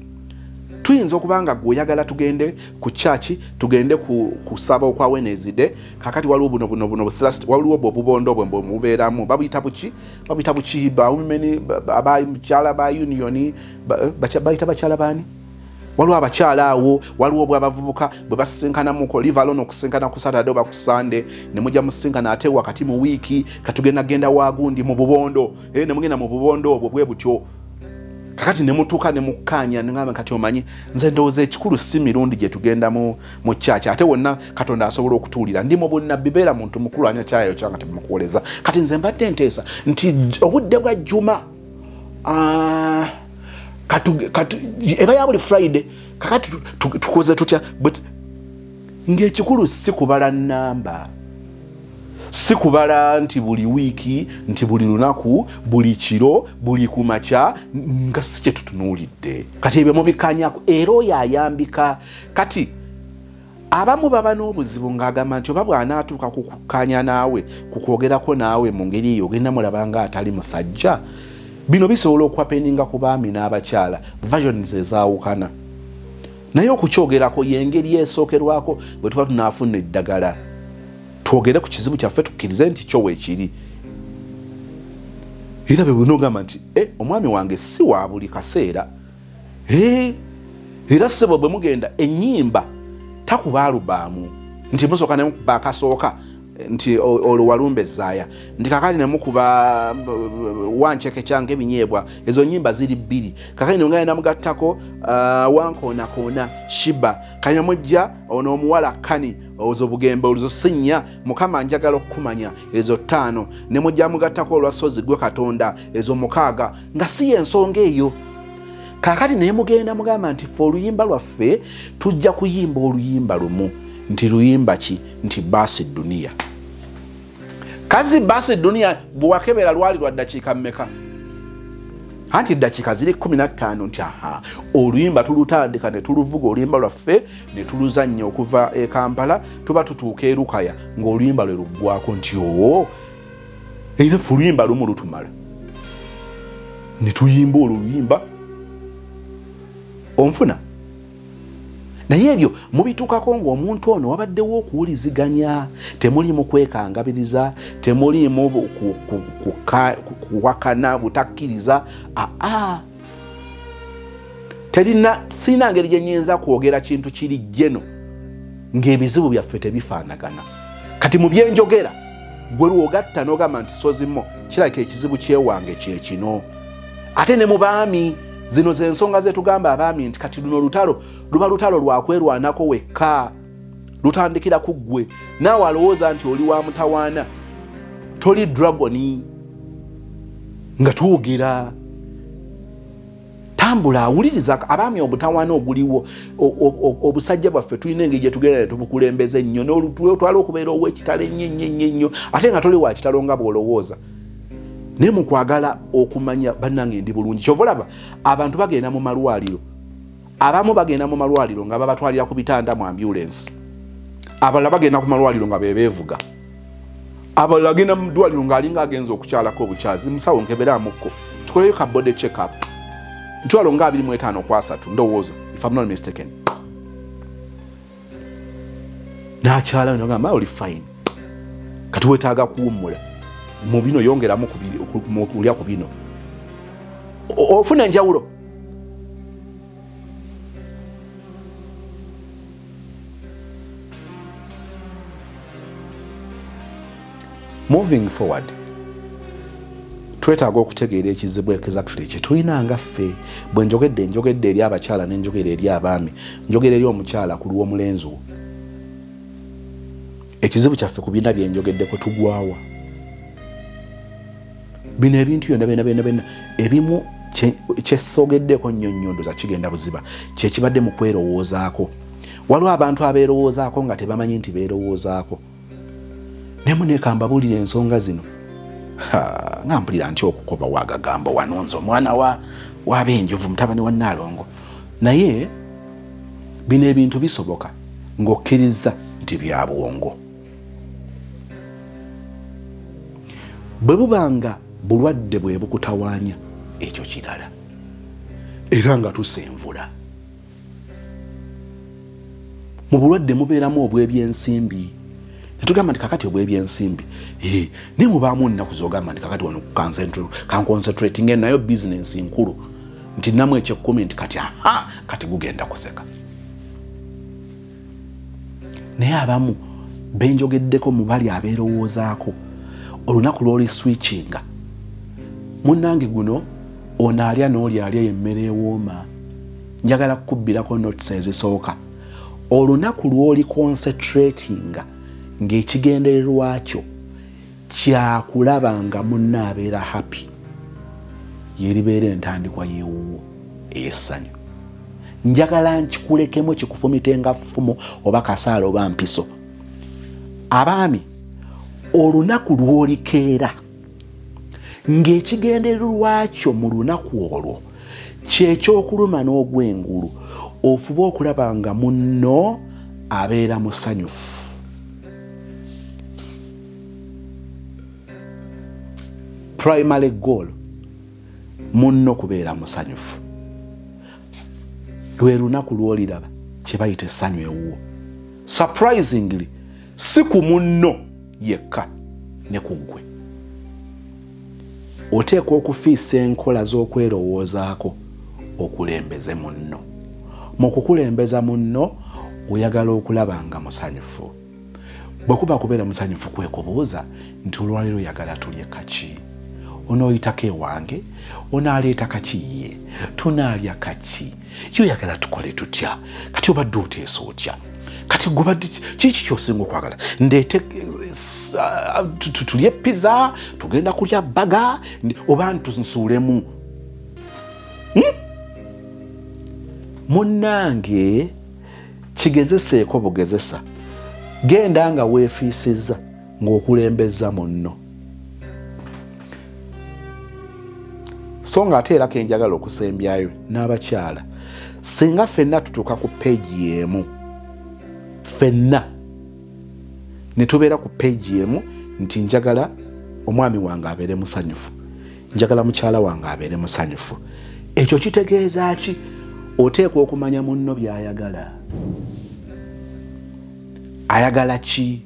Tuyinza okuba nga gweoyagala tugende ku chachi tugende kusaba okwa Wednesday. Kakati waliwo buno thrust waliwo obubondo bwe mubeeramu babuyita buki women abakyala ba union bayita bakyala bani. Waliwo abakyala awo waliwo bw'abavubuka bwe basinkana muko live alone okusinkana ku Saturday oba ku Sunday ne mujja musinkana ate wakati mu wiiki katugenda wagundi mu bubondo ne mugenda mu bubondo obwo bwe butyo. Kakati ne mutuuka ne mukkaanya ngamba kati omanyi nze ndowooza ekikulu si mirundi gye tugenda mu kyaki ate wonna Katonda asobola okutuulira ndi mu bunnabbi beera muntu mukulu anya kyayo kyanga temukuwoleza. Kati nze mbadde nteesa nti obudde bwa Juma eba ya buli Friday kakati tukoze tutya but ng'ekikulu si kubala nnamba si kubala nti buli wiiki nti buli lunaku buli kiro buli kumakya nga si kye tutunuulidde. Kati ebyo mubikkaanyaako era oyo ayambika. Kati abamu baba n'obuzibu ng'agamba nti oba bw'anaatuuka ku kukkaanya naawe ku kwogerako naawe mu ngeri eyo ogenda mulaba nga atali musajja. Bino bisobola okwapeninga ku baami n'abakyala versions ezaawukana. Naye okukyogerako y'engeri esookerwako bwe tuba tunaafuna eddagala. Twogere ku kizibu kyaffe tukkirize nti kyo weekiri. Era bwe bunogamba nti omwami wange si wa buli kaseera. Era ssebo bwe mugenda ennyimba takuba alubaamu nti musooka ne mukuba akasooka nti oluwalumbe zaaya nti kakali ne mukuba wancheke kyange ebinyeebwa. Ezo nnyimba ziri bbiri. Kakali ne mugenda namugattako wankoona shiba kanya mujja ono omuwala kani ozo bugembe oluzo sinnya mukama njagala okukumanya ezo 5 ne mujja mugattako olwasozi gwe Katonda ezo 6 nga si ensonga eyo. Kakati ne mugenda mugamba nti fe oluyimba lwaffe tujja kuyimba oluyimba lumu nti luyimba ki nti basi dunia. Kazi basi dunia bwakebera lwali lwa dakiika mmeka? Anti dakiika ziri 15 nti oluyimba tulutandika ne tuluvuga oluyimba lwaffe ne tuluzannya okuva e Kampala tuba tutuuka e Lukaya ng'oluyimba lwe luggwako nti era ffe oluyimba lumu lutumala ne tuyimba oluyimba onfuna. Naye ebyo mubituukako ng'omuntu ono wabaddewo okuwuliziganya temulimu kwekangabiriza temulimu kuwakana butakkiriza. Sina ngeri gye nnyinza kwogera kintu kiri jeno ng'ebizibu byaffe tebifaanagana. Kati mu byenjogera gwe lwogatta n'ogamba nti sozimo kirabika ekizibu kyewange kye kino. Ate ne mu baami zino z'ensonga ze tugamba abaami nti kati luno lutalo luba lutalo lwakwerwanako wekka lutandikira ku ggwe naawe alowooza nti oli wa mutawaana toli dragoni nga twogera. Tambula awuliriza abaami obutawaana oguliwo obusajja bwaffe tulina engeri gye tugenda ne tubukulembeza ennyo n'olutwala okubeera ow'ekitalo ennyo ate nga toli wa kitalo nga bw'olowooza. naye mu kwagala okumanya bannange ndi bulungi kyova olaba abantu bagenda mu malwaliro abamu bagenda mu malwaliro nga babatwalira ku bitanda mu ambulance abalala bagenda ku malwaliro nga bebeevuga abalala bagenda mu ddwaliro ng'alinga agenza okukyalako obukyazi musawo nkeberamukko tukoleyo ka body check up ntwalo nga 25 kwa 3 ndowooza if I'm not mistaken n'akyala ngamba oli fine kati wetaaga kuwummula mu bino yongeramu kulya ku bino ofuna enjawulo moving forward twetaaga okutegeera ekizibu exactly kye tulina nga ffe bwe njogedde eri abakyala n'enjogera eri abaami njogera eri omukyala ku lw'omulenzi wo ekizibu kyaffe ku bina byenjogedde kwe tugwawa bino ebintu byonna ebimu kyesogeddeko nnyonnyondo za kigenda buziba kyekibadde mu kwerowoozaako waliwo abantu abeerowoozaako nga tebamanyi nti beerowoozaako nemunekambabuulira ensonga zino nga mpulira nti okukoba wagagambo wanonze omwana w'abenjovu mutabani wa Naalongo naye bino ebintu bisoboka ng'okkiriza nti bya bwongo bwe bubanga bulwadde bwe bukutawaanya ekyo kirala era nga tusenvula mu bulwadde mubeeramu obw'ebyensimbi netugamba nti kakati obw'ebyensimbi naye mubaamu nnaku zogamba nti kakati wano kanconcentrating nayo bizinensi nkulu nti namu ekyekumi nti kati gugenda kuseka naye abamu benjogeddeko mu bali abeerowoozaako olunaku lw'oli switchinga munnange guno ono alya n'oli alya yemmere ewooma njagala kukubbirako notes ezisooka olunaku lw'oli concentratinga ng'ekigendererwa kyo kyakulaba nga munna abeera happy yeribeera entandikwa y'ewuwo ey'essanyu njagala nkikulekemu kikufumite nga ffumo oba kasaala oba mpiso abaami olunaku lw'olikeera ng'ekigendererwa kyo mu lunaku olwo kyekyokuluma n'ogwengulu ofuba okulaba nga munno abeera musanyufu primary goal munno kubeera musanyufu lwe lunaku lw'oliraba kye bayita essanyu ewuwo surprisingly si ku munno yekka ne ku ggwe oteekwa okufiisa enkola z'okwerowoozaako okulembeze munno mu kukulembeza munno oyagala okulaba nga musanyufu bwe kuba kubeera musanyufu kwekubuuza nti olwaleero oyagala tulye kaki onooyitako ewange onaaleeta kakiye tunaalya kaki yoyagala tukole tutya kati obadde oteesa otya kati gobadde kiki kyosinga okwagala ndeete tulye pizza tugenda kulya baga oba ntunsuulemu munnange kigezeseeko bugezesa genda nga weefiisizza ng'okulembeza munno so nga ate era kenjagala okusembyayo n'abakyala singa ffenna tutuuka ku peegi emu ffenna ne tubeera ku peegi emu nti njagala omwami wange abeere musanyufu njagala mukyala wange abeere musanyufu ekyo kitegeeza ki oteekwa okumanya munno by'ayagala ayagala ki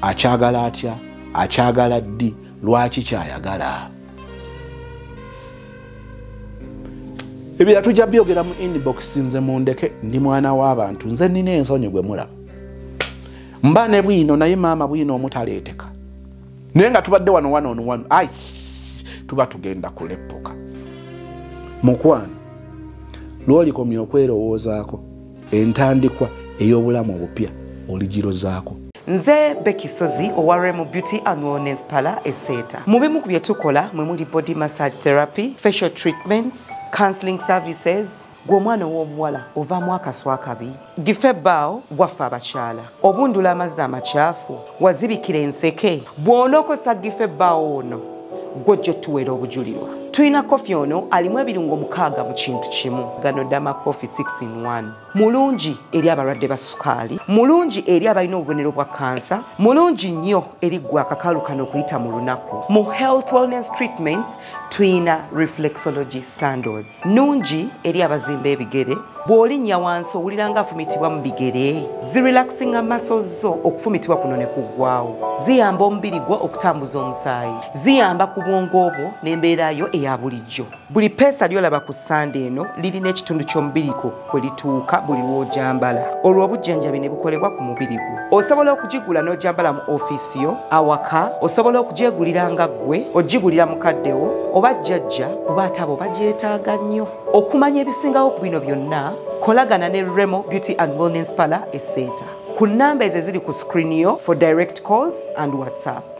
akyagala atya akyagala ddi lwaki kyayagala ebira tujja byogera mu inbox nze mundeke ndi mwana w'abantu nze nina ensonyi gwe mulaba mba ne bwino naye maama bwino omutaleeteka naye nga tubadde wano ai tuba tugenda kuleppuka mukwano lw'olikomya okwerowoozaako entandikwa ey'obulamu obupya oligirozaako nze Becky Sozi owa Remo Beauty and Wellness Parlour Esseeta. Mu bimu ku bye tukola mwe muli body massage therapy, facial treatments, counseling services. Gw'omwana w'omuwala ovaamu akaswa akabi, gife ebbaawo gwaffe abakyala, obundula amazzi amakyafu, wazibikira enseke. Bw'onookosa gife ebbaawo ono gwojjo tuweera obujulirwa. Tulina kofi ono alimu ebirungo 6 mu kintu kimu. Gano Dama Coffee 6 in 1. Mulungi eri abalwadde ba sukaali, mulungi eri abalina obubonero bwa kansa, mulungi nnyo eri gwe akakalu kano okuyita mu lunaku. Mu health wellness treatments tulina reflexology sandals. Nungi eri abazimba ebigere, bw'olinnya wansi owulira nga afumitibwa mu bigere. Zirelaxinga muscles zo okufumitibwa kuno ne kuggwaawo. Ziyamba omubiri gwo okutambuza omusaayi. Ziyamba ku bwongo bwo n'embeera yo eya bulijjo. Buli peesa ly'olaba ku ssande eno lirina ekitundu ky'omubiri gwo kwe lituuka buli lw'ojambala. Olwo obujjanjabi ne bukolebwa ku mubiri gwo. Osobola okugigula n'ojambala mu ofiisi yo, awaka, osobola okugyegulira nga ggwe, ogigulira mukaddewo, oba jjajja kuba ate abo bagyetaaga nnyo. Okumanya ebisingawo ku bino byonna, kolagana ne Remo Beauty and Wellness Parlour e Seeta. Ku nnamba ezo eziri ku screen yo for direct calls and WhatsApp.